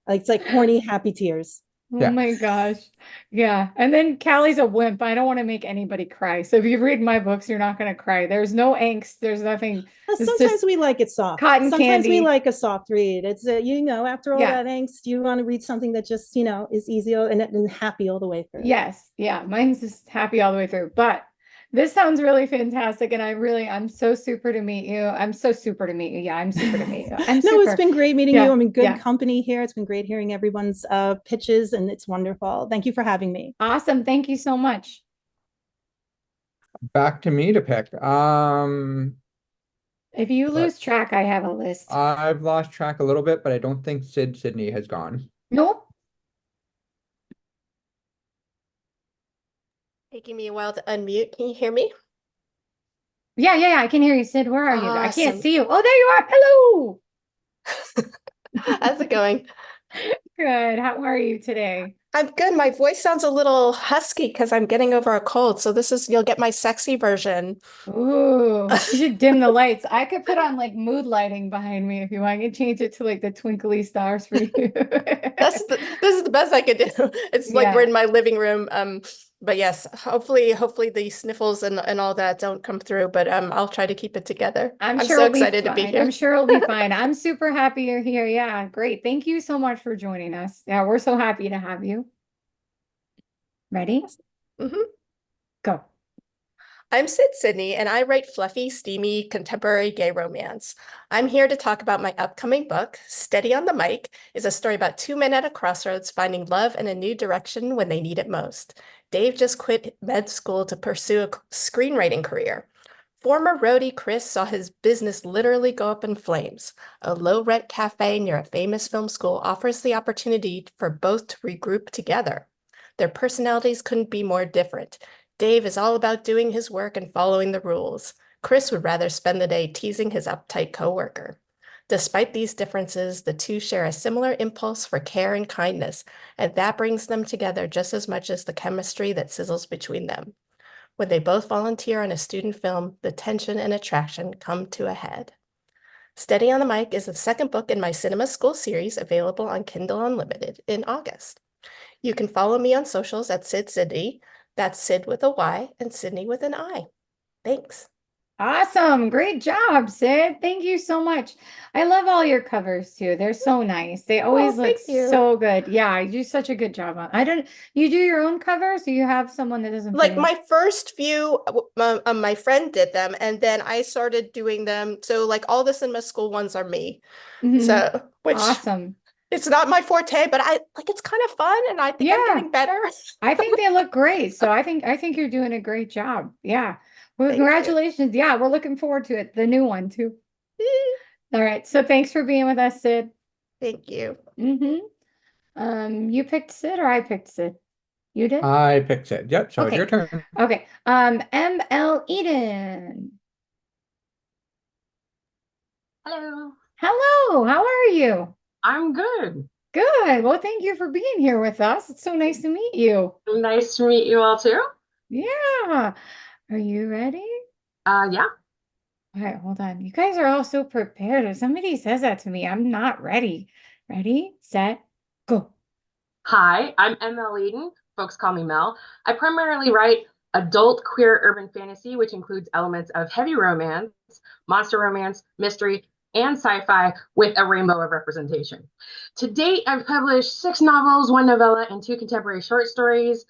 Like, it's like horny, happy tears. Oh Yeah. my gosh. Yeah. And then Callie's a wimp. I don't want to make anybody cry. So if you read my books, you're not going to cry. There's no angst. There's nothing. It's Sometimes just we like it soft. cotton Sometimes we candy. like a soft read. It's after all Yeah. that angst, you want to read something that just is easy and happy all the way through. Yes. Yeah. Mine's just happy all the way through. But this sounds really fantastic. And I'm so super to meet you. I'm so super to meet you. Yeah, I'm super to meet you. I'm No, it's super. been great meeting Yeah, you. I'm in good yeah. company here. It's been great hearing everyone's pitches, and it's wonderful. Thank you for having me. Awesome. Thank you so much. Back to me to pick. If you lose track, I have a list. I've lost track a little bit, but I don't think Sydney has gone. Nope. Taking me a while to unmute. Can you hear me? Yeah. I can hear you, Sid. Where are you? I can't Awesome. see you. Oh, there you are. Hello. How's it going? Good. How are you today? I'm good. My voice sounds a little husky because I'm getting over a cold. So you'll get my sexy version. Ooh, you should dim the lights. I could put on like mood lighting behind me if you want. I can change it to like the twinkly stars for you. This is the best I could do. It's like we're in my living room. But yes, hopefully the sniffles and all that don't come through. But I'll try to keep it together. I'm I'm sure so it'll be excited to be fine. here. I'm sure it'll be fine. I'm super happy you're here. Yeah, great. Thank you so much for joining us. Yeah, we're so happy to have you. Ready? Mhm. Go. I'm Sydney, and I write fluffy, steamy, contemporary gay romance. I'm here to talk about my upcoming book, Steady on the Mic, is a story about two men at a crossroads finding love in a new direction when they need it most. Dave just quit med school to pursue a screenwriting career. Former roadie Chris saw his business literally go up in flames. A low-rent cafe near a famous film school offers the opportunity for both to regroup together. Their personalities couldn't be more different. Dave is all about doing his work and following the rules. Chris would rather spend the day teasing his uptight coworker. Despite these differences, the two share a similar impulse for care and kindness, and that brings them together just as much as the chemistry that sizzles between them. When they both volunteer on a student film, the tension and attraction come to a head. Steady on the Mic is the second book in my Cinema School series, available on Kindle Unlimited in August. You can follow me on socials at Sid Sydney. That's Sid with a Y and Sydney with an I. Thanks. Awesome. Great job, Sid. Thank you so much. I love all your covers too. They're so nice. They always look thank you. so good. Yeah, you do such a good job on. You do your own covers, or you have someone that doesn't Like put in? my first few, my friend did them, and then I started doing them. So like all the cinema school ones are me. Mhm. So, which Awesome. it's not my forte, but I like it's kind of fun, and I think I'm Yeah. getting better. I think they look great. So I think you're doing a great job. Yeah. Well, Thank you. congratulations. Yeah, we're looking forward to it. The new one too. All right. So thanks for being with us, Sid. Thank you. You picked Sid or I picked Sid? You did? I picked it. Yep, so it's your Okay. turn. Okay. ML Eden. Hello. Hello, how are you? I'm good. Good. Well, thank you for being here with us. It's so nice to meet you. Nice to meet you all too. Yeah. Are you ready? Yeah. All right, hold on. You guys are all so prepared. If somebody says that to me, I'm not ready. Ready, set, go. Hi, I'm ML Eden. Folks call me Mel. I primarily write adult queer urban fantasy, which includes elements of heavy romance, monster romance, mystery, and sci-fi with a rainbow of representation. To date, I've published 6 novels, 1 novella, and 2 contemporary short stories.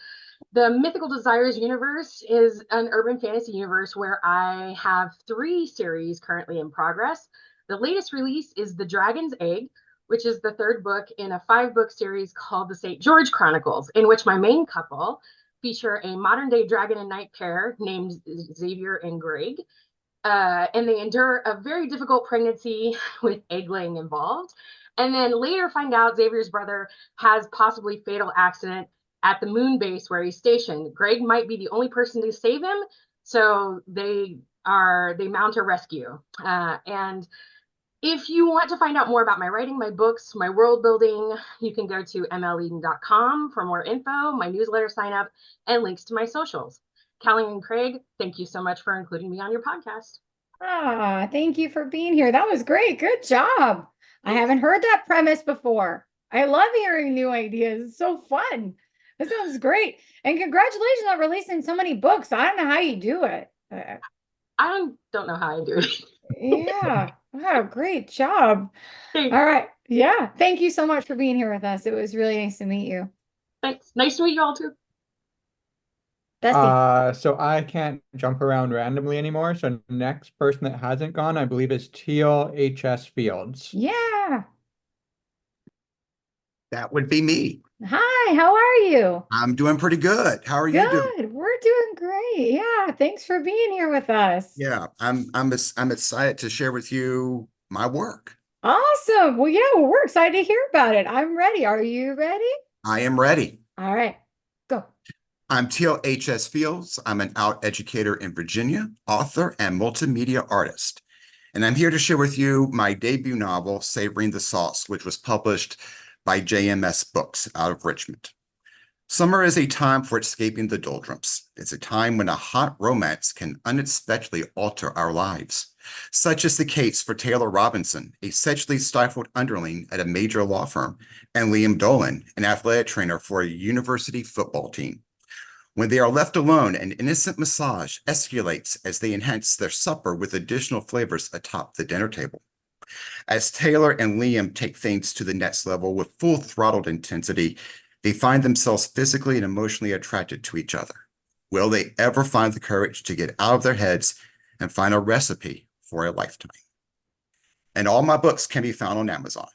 The Mythical Desires universe is an urban fantasy universe where I have 3 series currently in progress. The latest release is The Dragon's Egg, which is the 3rd book in a 5-book series called the St. George Chronicles, in which my main couple feature a modern-day dragon and knight pair named Xavier and Greg. And they endure a very difficult pregnancy with egg laying involved. And then later find out Xavier's brother has possibly fatal accident at the moon base where he's stationed. Greg might be the only person to save him, so they mount a rescue. And if you want to find out more about my writing, my books, my world building, you can go to mleden.com for more info, my newsletter sign up, and links to my socials. Cali Craig, thank you so much for including me on your podcast. Thank you for being here. That was great. Good job. I haven't heard that premise before. I love hearing new ideas. It's so fun. This sounds great. And congratulations on releasing so many books. I don't know how you do it. I don't know how I do it. Yeah. Wow, great job. Thanks. All right. Yeah. Thank you so much for being here with us. It was really nice to meet you. Thanks. Nice to meet you all too. So I can't jump around randomly anymore. So next person that hasn't gone, I believe, is Teal H.S. Fields. Yeah. That would be me. Hi, how are you? I'm doing pretty good. How are you doing? Good. We're doing great. Yeah. Thanks for being here with us. Yeah, I'm excited to share with you my work. Awesome. Well, yeah, well, we're excited to hear about it. I'm ready. Are you ready? I am ready. All right. Go. I'm Teal H.S. Fields. I'm an out educator in Virginia, author, and multimedia artist. And I'm here to share with you my debut novel, Savoring the Sauce, which was published by JMS Books out of Richmond. Summer is a time for escaping the doldrums. It's a time when a hot romance can unexpectedly alter our lives. Such is the case for Taylor Robinson, a sexually stifled underling at a major law firm, and Liam Dolan, an athletic trainer for a university football team. When they are left alone, an innocent massage escalates as they enhance their supper with additional flavors atop the dinner table. As Taylor and Liam take things to the next level with full-throttled intensity, they find themselves physically and emotionally attracted to each other. Will they ever find the courage to get out of their heads and find a recipe for a lifetime? And all my books can be found on Amazon.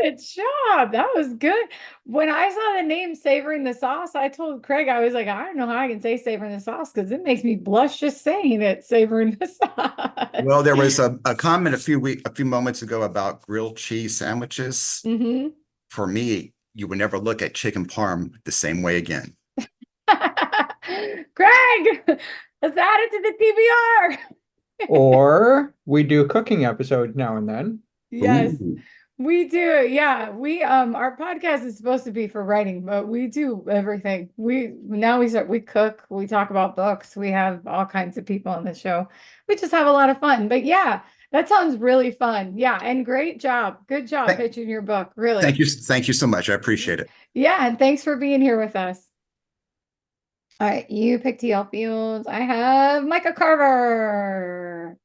Good job. That was good. When I saw the name Savoring the Sauce, I told Craig, I was like, I don't know how I can say Savoring the Sauce because it makes me blush just saying it, Savoring the Sauce. Well, there was a comment a few moments ago about grilled cheese sandwiches. Mm-hmm. For me, you would never look at chicken parm the same way again. Craig, let's add it to the TBR. Or we do cooking episodes now and then. Yes, Ooh. we do. Yeah, we our podcast is supposed to be for writing, but we do everything. We cook, we talk about books, we have all kinds of people on the show. We just have a lot of fun. But yeah, that sounds really fun. Yeah, and great job. Good job pitching your book. Really. Thank you so much. I appreciate it. Yeah, and thanks for being here with us. All right, you picked TL Fields. I have Micah Carver.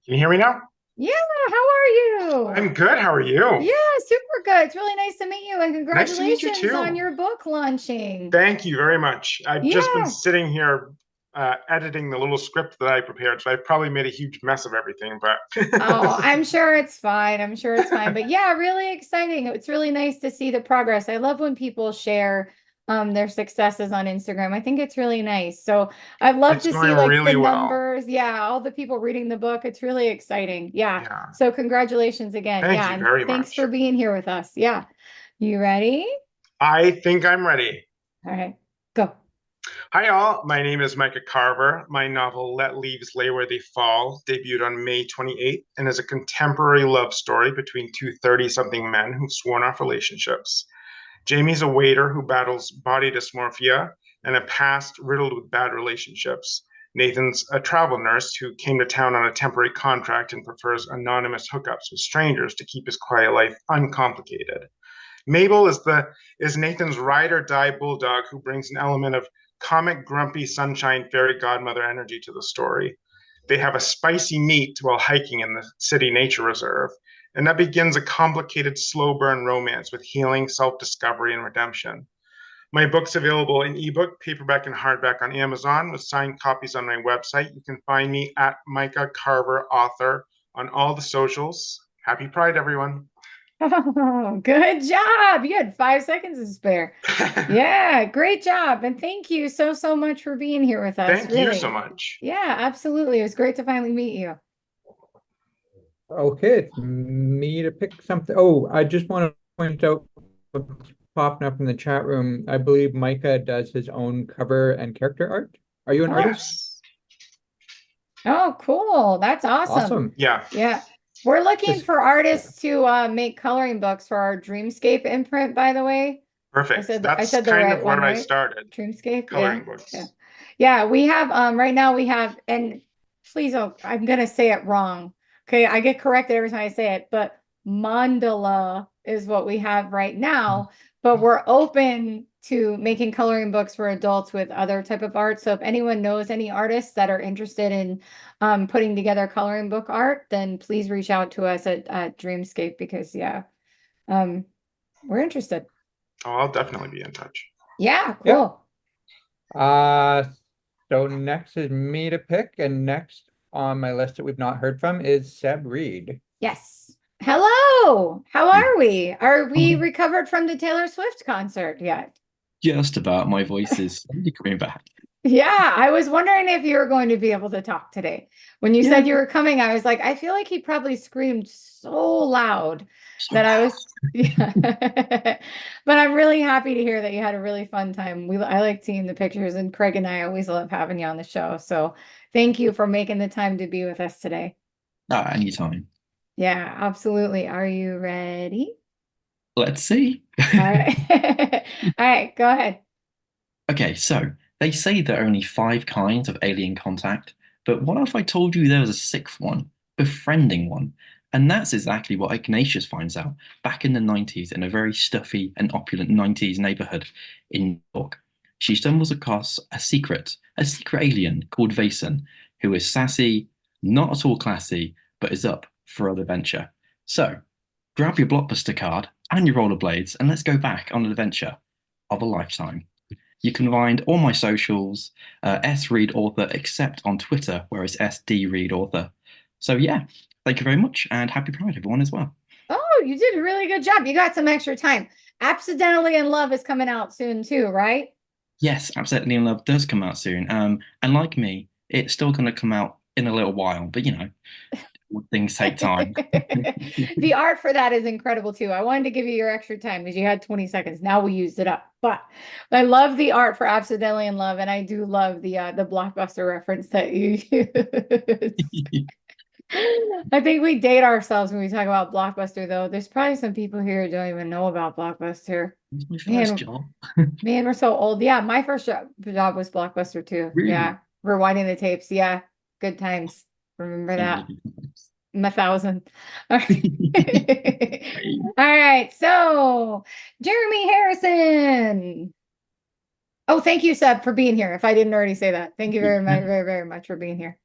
Can you hear me now? Yeah, how are you? I'm good. How are you? Yeah, super good. It's really nice to meet you, and Nice to meet you congratulations on too. your book launching. Thank you very much. I've just been Yeah. sitting here editing the little script that I prepared, so I probably made a huge mess of everything, but Oh, I'm sure it's fine. I'm sure it's fine. But yeah, really exciting. It's really nice to see the progress. I love when people share their successes on Instagram. I think it's really nice. So I'd love It's to see going like really the well. numbers. Yeah, all the people reading the book. It's really exciting. Yeah. So congratulations again. Thank Yeah, you and very thanks much. for being here with us. Yeah. You ready? I think I'm ready. All right, go. Hi, all. My name is Micah Carver. My novel, Let Leaves Lay Where They Fall, debuted on May 28th and is a contemporary love story between two 30-something men who've sworn off relationships. Jamie's a waiter who battles body dysmorphia and a past riddled with bad relationships. Nathan's a travel nurse who came to town on a temporary contract and prefers anonymous hookups with strangers to keep his quiet life uncomplicated. Mabel is Nathan's ride or die bulldog who brings an element of comic grumpy sunshine fairy godmother energy to the story. They have a spicy meet while hiking in the city nature reserve, and that begins a complicated slow burn romance with healing, self-discovery, and redemption. My book's available in ebook, paperback, and hardback on Amazon with signed copies on my website. You can find me at Micah Carver Author on all the socials. Happy Pride, everyone. Oh, good job. You had 5 seconds to spare. Yeah, great job. And thank you so much for being here with us. Thank you so much. Yeah, absolutely. It was great to finally meet you. Okay, it's me to pick something. Oh, I just want to point out what's popping up in the chat room. I believe Micah does his own cover and character art. Are you an artist? Oh, cool. That's awesome. Awesome. Yeah. Yeah. We're looking for artists to make coloring books for our Dreamscape imprint, by the way. Perfect. I That's said the kind right of where one, I right? started. Dreamscape. Coloring Yeah. books. Yeah, we have right now we have, and please don't, I'm gonna say it wrong. Okay, I get corrected every time I say it, but mandala is what we have right now, but we're open to making coloring books for adults with other type of art. So if anyone knows any artists that are interested in putting together coloring book art, then please reach out to us at Dreamscape because we're interested. Oh, I'll definitely be in touch. Yeah, cool. So next is me to pick, and next on my list that we've not heard from is Seb Reed. Yes. Hello. How are we? Are we recovered from the Taylor Swift concert yet? Just about. My voice is slowly coming back. Yeah, I was wondering if you were going to be able to talk today. When you said you were coming, I was like, I feel like he probably screamed so loud that I was, yeah. But I'm really happy to hear that you had a really fun time. I like seeing the pictures, and Craig and I always love having you on the show. So thank you for making the time to be with us today. Anytime. Yeah, absolutely. Are you ready? Let's see. All right. All right, go ahead. Okay, so they say there are only 5 kinds of alien contact, but what if I told you there was a 6th one, befriending one? And that's exactly what Ignatius finds out back in the 90s in a very stuffy and opulent 90s neighborhood in New York. She stumbles across a secret alien called Vason, who is sassy, not at all classy, but is up for an adventure. So, grab your Blockbuster card and your rollerblades and let's go back on an adventure of a lifetime. You can find all my socials, S Read Author, except on Twitter, where it's SD Read Author. So yeah, thank you very much, and happy Pride, everyone, as well. Oh, you did a really good job. You got some extra time. Accidentally in Love is coming out soon too, right? Yes, Absolutely in Love does come out soon. And like me, it's still going to come out in a little while, but things take time. The art for that is incredible too. I wanted to give you your extra time because you had 20 seconds. Now we used it up. But I love the art for Accidentally in Love, and I do love the Blockbuster reference that you used. I think we date ourselves when we talk about Blockbuster, though. There's probably some people here who don't even know about Blockbuster. It was my first job. Man, we're so old. Yeah, my first job was Blockbuster too. Really? Yeah, rewinding the tapes. Yeah, good times. Remember that? 1,000. All right. All right. So, Jeremy Harrison. Oh, thank you, Seb, for being here. If I didn't already say that, thank you very much, very, very much for being here.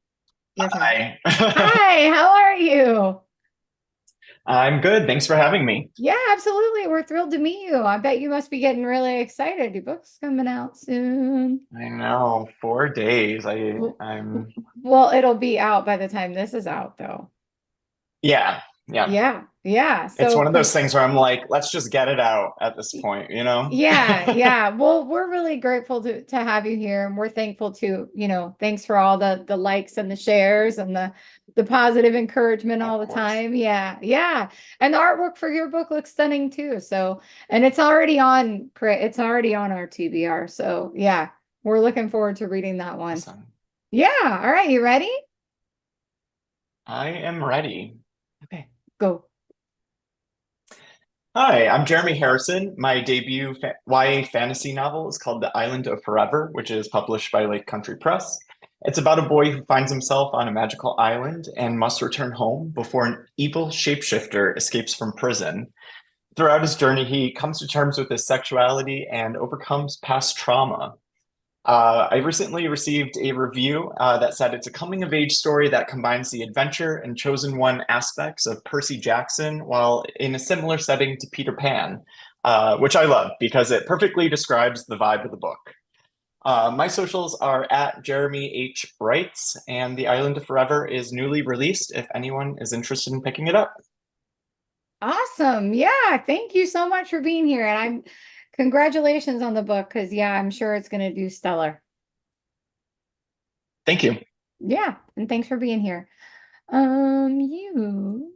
Your turn. Hi. Hi, how are you? I'm good. Thanks for having me. Yeah, absolutely. We're thrilled to meet you. I bet you must be getting really excited. Your book's coming out soon. I know, 4 days. I'm Well, it'll be out by the time this is out, though. yeah. Yeah. It's So one of those things where I'm like, let's just get it out at this point, you know? yeah. Well, we're really grateful to have you here, and we're thankful to, thanks for all the likes and the shares and the positive encouragement all the time. Yeah. And the artwork for your book looks stunning too. So, and it's already on our TBR. So yeah, we're looking forward to reading that one. Awesome. Yeah. All right. You ready? I am ready. Okay, go. Hi, I'm Jeremy Harrison. My debut YA fantasy novel is called The Island of Forever, which is published by Lake Country Press. It's about a boy who finds himself on a magical island and must return home before an evil shapeshifter escapes from prison. Throughout his journey, he comes to terms with his sexuality and overcomes past trauma. I recently received a review that said it's a coming-of-age story that combines the adventure and chosen one aspects of Percy Jackson while in a similar setting to Peter Pan, which I love because it perfectly describes the vibe of the book. My socials are at Jeremy H. Wrights, and The Island of Forever is newly released if anyone is interested in picking it up. Awesome. Yeah. Thank you so much for being here. And congratulations on the book, because I'm sure it's going to do stellar. Thank you. Yeah. And thanks for being here. You,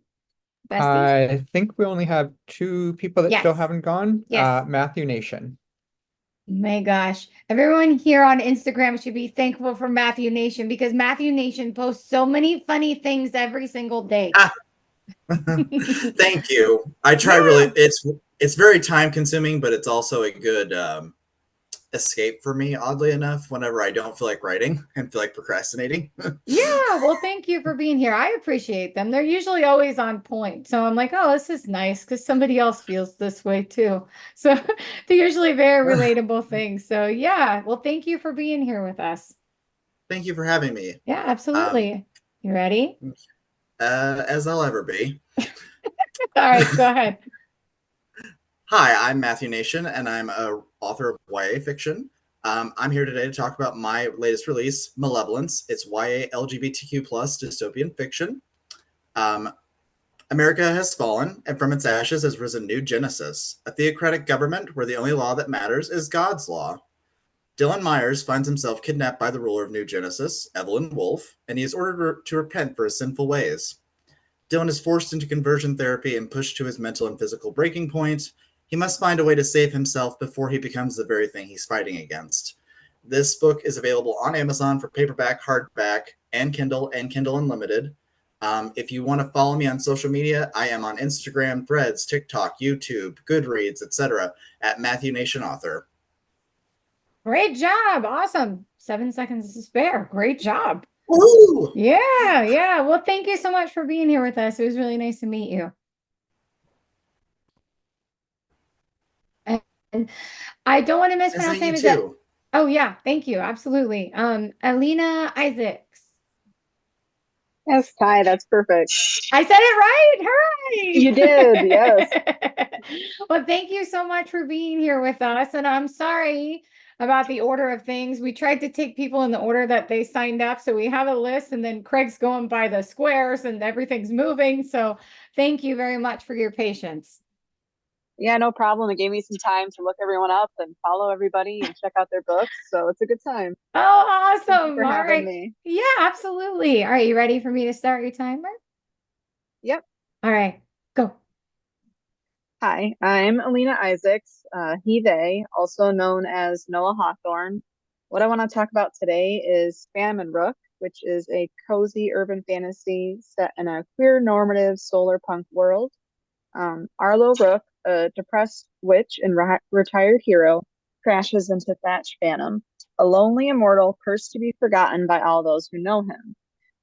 bestie? I think we only have 2 people that still Yes. haven't gone. Yes. Matthew Nation. My gosh. Everyone here on Instagram should be thankful for Matthew Nation, because Matthew Nation posts so many funny things every single day. Thank you. I try really. It's very time consuming, but it's also a good escape for me, oddly enough, whenever I don't feel like writing and feel like procrastinating. Yeah, well, thank you for being here. I appreciate them. They're usually always on point. So I'm like, oh, this is nice because somebody else feels this way too. So they're usually very relatable things. So yeah, well, thank you for being here with us. Thank you for having me. Yeah, absolutely. You ready? As I'll ever be. All right, go ahead. Hi, I'm Matthew Nation, and I'm a author of YA fiction. I'm here today to talk about my latest release, Malevolence. It's YA LGBTQ+ dystopian fiction. America has fallen, and from its ashes has risen New Genesis, a theocratic government where the only law that matters is God's law. Dylan Myers finds himself kidnapped by the ruler of New Genesis, Evelyn Wolf, and he is ordered to repent for his sinful ways. Dylan is forced into conversion therapy and pushed to his mental and physical breaking point. He must find a way to save himself before he becomes the very thing he's fighting against. This book is available on Amazon for paperback, hardback, and Kindle Unlimited. If you want to follow me on social media, I am on Instagram, Threads, TikTok, YouTube, Goodreads, etc. at Matthew Nation Author. Great job. Awesome. 7 seconds to spare. Great job. Woo! Yeah. Well, thank you so much for being here with us. It was really nice to meet you. And I don't want to mispronounce names. Oh yeah, thank you. Absolutely. Alina Isaacs. Yes, hi, that's perfect. I said it right. Hooray! You did, yes. Well, thank you so much for being here with us. And I'm sorry about the order of things. We tried to take people in the order that they signed up. So we have a list, and then Craig's going by the squares and everything's moving. So thank you very much for your patience. Yeah, no problem. It gave me some time to look everyone up and follow everybody and check out their books. So it's a good time. Oh, Thank you awesome. for All having right. me. Yeah, absolutely. All right. You ready for me to start your timer? Yep. All right. Go. Hi, I'm Alina Isaacs, he, they, also known as Noah Hawthorne. What I want to talk about today is Phantom and Rook, which is a cozy urban fantasy set in a queer normative solar punk world. Arlo Rook, a depressed witch and retired hero, crashes into Thatch Phantom, a lonely immortal cursed to be forgotten by all those who know him.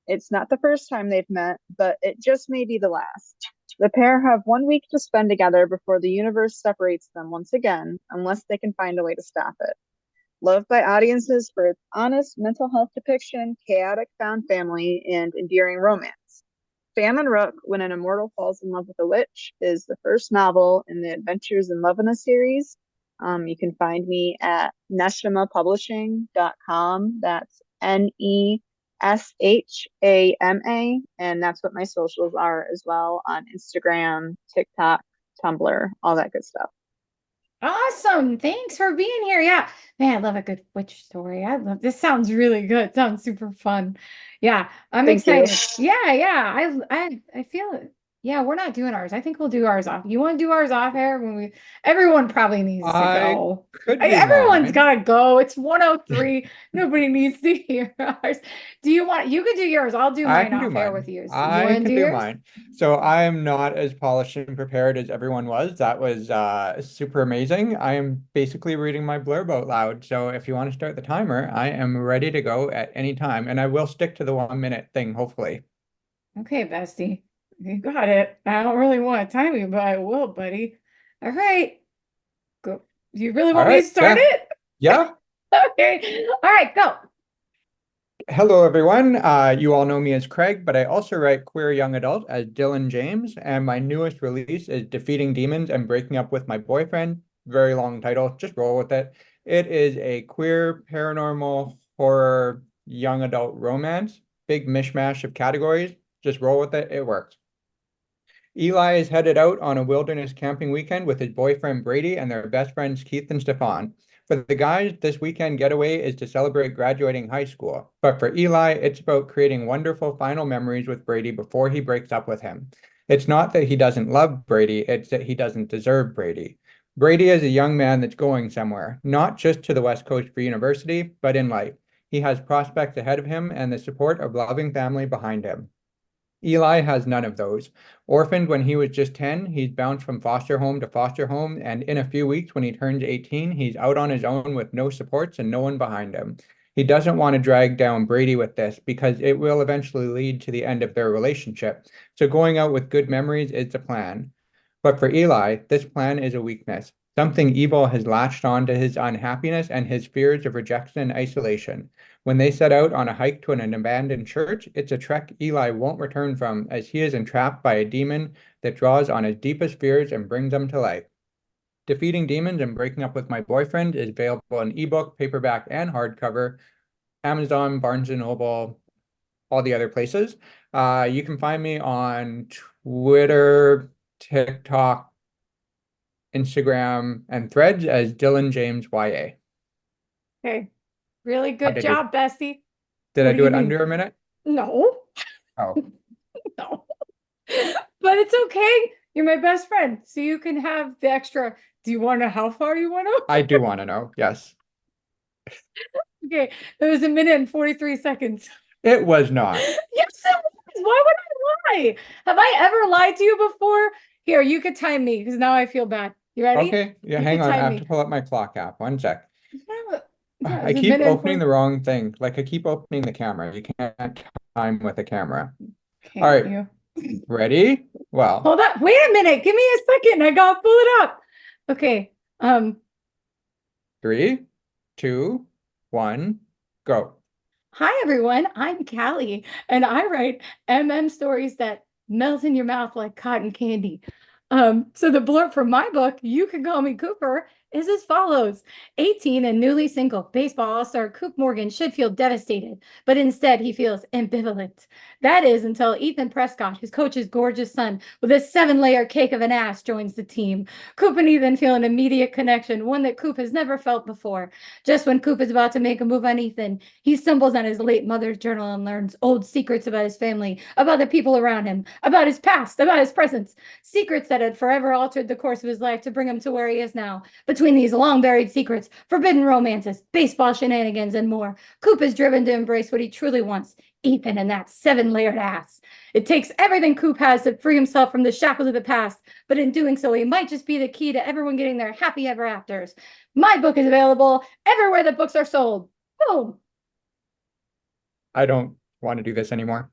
It's not the first time they've met, but it just may be the last. The pair have 1 week to spend together before the universe separates them once again, unless they can find a way to stop it. Loved by audiences for its honest mental health depiction, chaotic found family, and endearing romance. Phantom and Rook, When an Immortal Falls in Love with a Witch, is the first novel in the Adventures in Love in a series. You can find me at neshamapublishing.com. That's NESHAMA, and that's what my socials are as well, on Instagram, TikTok, Tumblr, all that good stuff. Awesome. Thanks for being here. Yeah. Man, I love a good witch story. I love this. Sounds really good. Sounds super fun. Yeah, I'm Thank you. excited. Yeah. I feel it. Yeah, we're not doing ours. I think we'll do ours off. You want to do ours off air when everyone probably needs to I go. could do Everyone's mine. gotta go. It's 1:03. Nobody needs to hear ours. You can do yours. I'll do I mine can do off air with mine. you. So you I want to can do do yours? mine. So I am not as polished and prepared as everyone was. That was super amazing. I am basically reading my blurb out loud. So if you want to start the timer, I am ready to go at any time. And I will stick to the 1 minute thing, hopefully. Okay, bestie. You got it. I don't really want to time you, but I will, buddy. All right. Go. You really All want me to right. start Yeah. it? Yeah. Okay. All right, go. Hello, everyone. You all know me as Craig, but I also write queer young adult as Dylan James, and my newest release is Defeating Demons and Breaking Up with My Boyfriend. Very long title, just roll with it. It is a queer paranormal horror young adult romance, big mishmash of categories. Just roll with it, it works. Eli is headed out on a wilderness camping weekend with his boyfriend Brady and their best friends Keith and Stefan. For the guys, this weekend getaway is to celebrate graduating high school. But for Eli, it's about creating wonderful final memories with Brady before he breaks up with him. It's not that he doesn't love Brady, it's that he doesn't deserve Brady. Brady is a young man that's going somewhere, not just to the West Coast for university, but in life. He has prospects ahead of him and the support of loving family behind him. Eli has none of those. Orphaned when he was just 10, he's bounced from foster home to foster home, and in a few weeks, when he turns 18, he's out on his own with no supports and no one behind him. He doesn't want to drag down Brady with this because it will eventually lead to the end of their relationship. So going out with good memories is the plan. But for Eli, this plan is a weakness. Something evil has latched on to his unhappiness and his fears of rejection and isolation. When they set out on a hike to an abandoned church, it's a trek Eli won't return from, as he is entrapped by a demon that draws on his deepest fears and brings them to life. Defeating Demons and Breaking Up with My Boyfriend is available in ebook, paperback, and hardcover, Amazon, Barnes & Noble, all the other places. You can find me on Twitter, TikTok, Instagram, and Threads as Dylan James YA. Okay. Really good did you- job, bestie. Did What I do do you it mean? under a minute? No. Oh, No. But it's okay. You're my best friend. So you can have the extra. Do you want to know how far you want to? I do want to know. Yes. Okay. It was 1:43. It was not. Yes, it was. Why would I lie? Have I ever lied to you before? Here, you could time me because now I feel bad. You ready? Okay. Yeah, You hang could on. I time have me. to pull up my clock app. One sec. Yeah, yeah, I it's a keep minute and opening 40. the wrong thing. Like I keep opening the camera. You can't time with a camera. Can't All right. you? Ready? Well, Hold on. Wait a minute. Give me a second. I gotta pull it up. Okay. 3, 2, 1, go. Hi everyone. I'm Callie, and I write stories that melt in your mouth like cotton candy. So the blurb for my book, You Can Call Me Cooper, is as follows. 18 and newly single baseball all-star Coop Morgan should feel devastated, but instead he feels ambivalent. That is until Ethan Prescott, his coach's gorgeous son, with a 7-layer cake of an ass, joins the team. Coop and Ethan feel an immediate connection, one that Coop has never felt before. Just when Coop is about to make a move on Ethan, he stumbles on his late mother's journal and learns old secrets about his family, about the people around him, about his past, about his present. Secrets that had forever altered the course of his life to bring him to where he is now. Between these long-buried secrets, forbidden romances, baseball shenanigans, and more, Coop is driven to embrace what he truly wants, Ethan and that 7-layered ass. It takes everything Coop has to free himself from the shackles of the past, but in doing so, he might just be the key to everyone getting their happy ever afters. My book is available everywhere that books are sold. Boom. I don't want to do this anymore.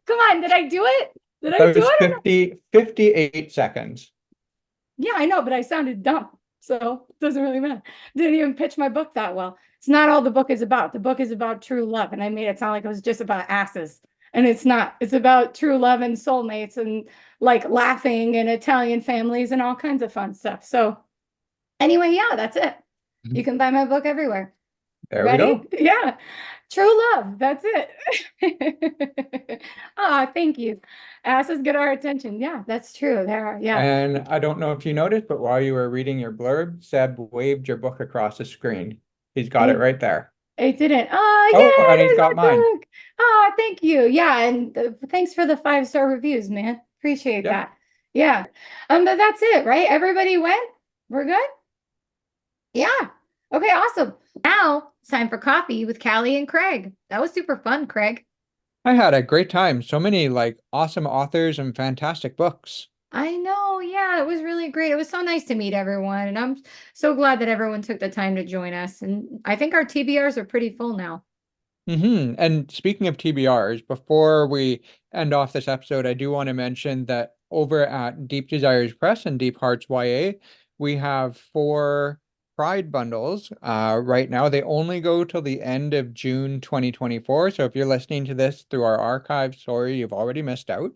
Come on, did I do it? Did I That do was it? 58 seconds. Yeah, I know, but I sounded dumb, so it doesn't really matter. Didn't even pitch my book that well. It's not all the book is about. The book is about true love, and I made it sound like it was just about asses. And it's not. It's about true love and soulmates and like laughing and Italian families and all kinds of fun stuff. So anyway, yeah, that's it. You can buy my book everywhere. There Ready? we go. Yeah. True love. That's it. Ah, thank you. Asses get our attention. Yeah, that's true. There are, yeah. And I don't know if you noticed, but while you were reading your blurb, Seb waved your book across the screen. He's got it right there. I didn't. Oh, Oh, yeah, and he's there's got my mine. book. Oh, thank you. Yeah, and thanks for the 5-star reviews, man. Appreciate Yep. that. Yeah. But that's it, right? Everybody went? We're good? Yeah. Okay, awesome. Now it's time for coffee with Cali and Craig. That was super fun, Craig. I had a great time. So many like awesome authors and fantastic books. I know. Yeah, it was really great. It was so nice to meet everyone. And I'm so glad that everyone took the time to join us. And I think our TBRs are pretty full now. And speaking of TBRs, before we end off this episode, I do want to mention that over at Deep Desires Press and Deep Hearts YA, we have 4 Pride bundles. Right now, they only go till the end of June 2024. So if you're listening to this through our archive, sorry, you've already missed out.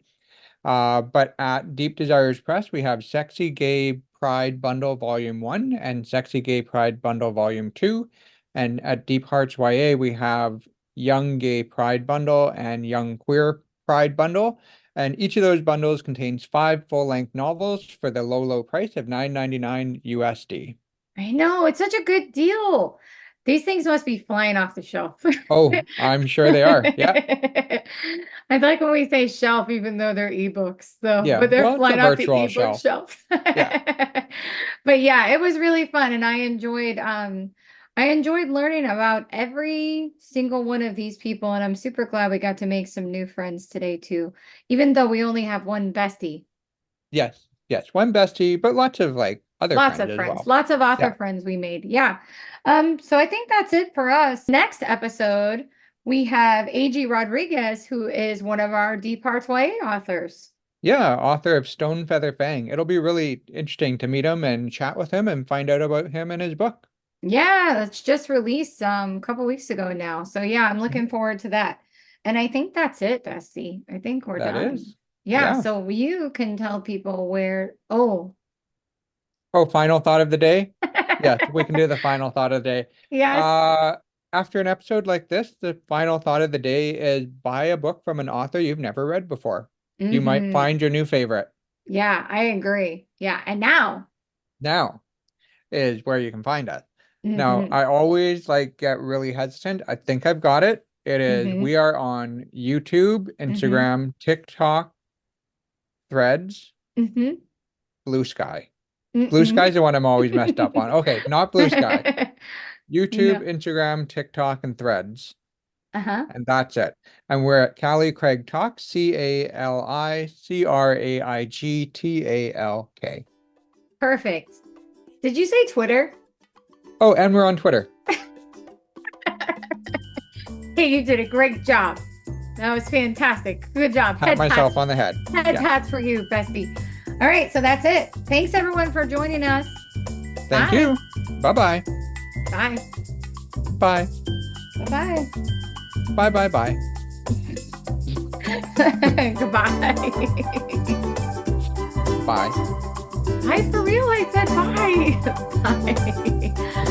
But at Deep Desires Press, we have Sexy Gay Pride Bundle Volume 1 and Sexy Gay Pride Bundle Volume 2. And at Deep Hearts YA, we have Young Gay Pride Bundle and Young Queer Pride Bundle. And each of those bundles contains 5 full-length novels for the low price of $9.99 USD. I know, it's such a good deal. These things must be flying off the shelf. Oh, I'm sure they are. Yeah. I like when we say shelf, even though they're ebooks, though. Yeah, But they're well, it's a flying off the virtual ebook shelf. shelf. Yeah. But yeah, it was really fun, and I enjoyed learning about every single one of these people, and I'm super glad we got to make some new friends today too, even though we only have one bestie. Yes. One bestie, but lots of like other Lots friends of as friends, well. lots of author Yeah. friends we made. Yeah. So I think that's it for us. Next episode, we have A.G. Rodriguez, who is one of our Deep Hearts YA authors. Yeah, author of Stone Feather Fang. It'll be really interesting to meet him and chat with him and find out about him and his book. Yeah, that's just released a couple weeks ago now. So yeah, I'm looking forward to that. And I think that's it, Bestie. I think we're That done. is. Yeah, Yeah. so you can tell people where. Oh, final thought of the day? Yes, we can do the final thought of the day. Yes. After an episode like this, the final thought of the day is buy a book from an author you've never read before. You might Mhm. find your new favorite. Yeah, I agree. Yeah, and now. Now is where you can find us. Now, Mhm. I always like get really hesitant. I think I've got it. It is, Mhm. we are on YouTube, Instagram, TikTok, Threads, Mhm. Blue Sky. Blue Sky's the one I'm always messed up on. Okay, not Blue Sky. YouTube, No. Instagram, TikTok, and Threads. Uh-huh. And that's it. And we're at Cali Craig Talk, CaliCraigTalk. Perfect. Did you say Twitter? Oh, and we're on Twitter. Hey, you did a great job. That was fantastic. Good job. Pat myself on the head. Head Yeah. pats for you, bestie. All right, so that's it. Thanks everyone for joining us. Thank Bye. you. Bye-bye. Bye. Bye. Bye-bye. Bye-bye-bye. Goodbye. Bye. Bye for real. I said bye. Bye.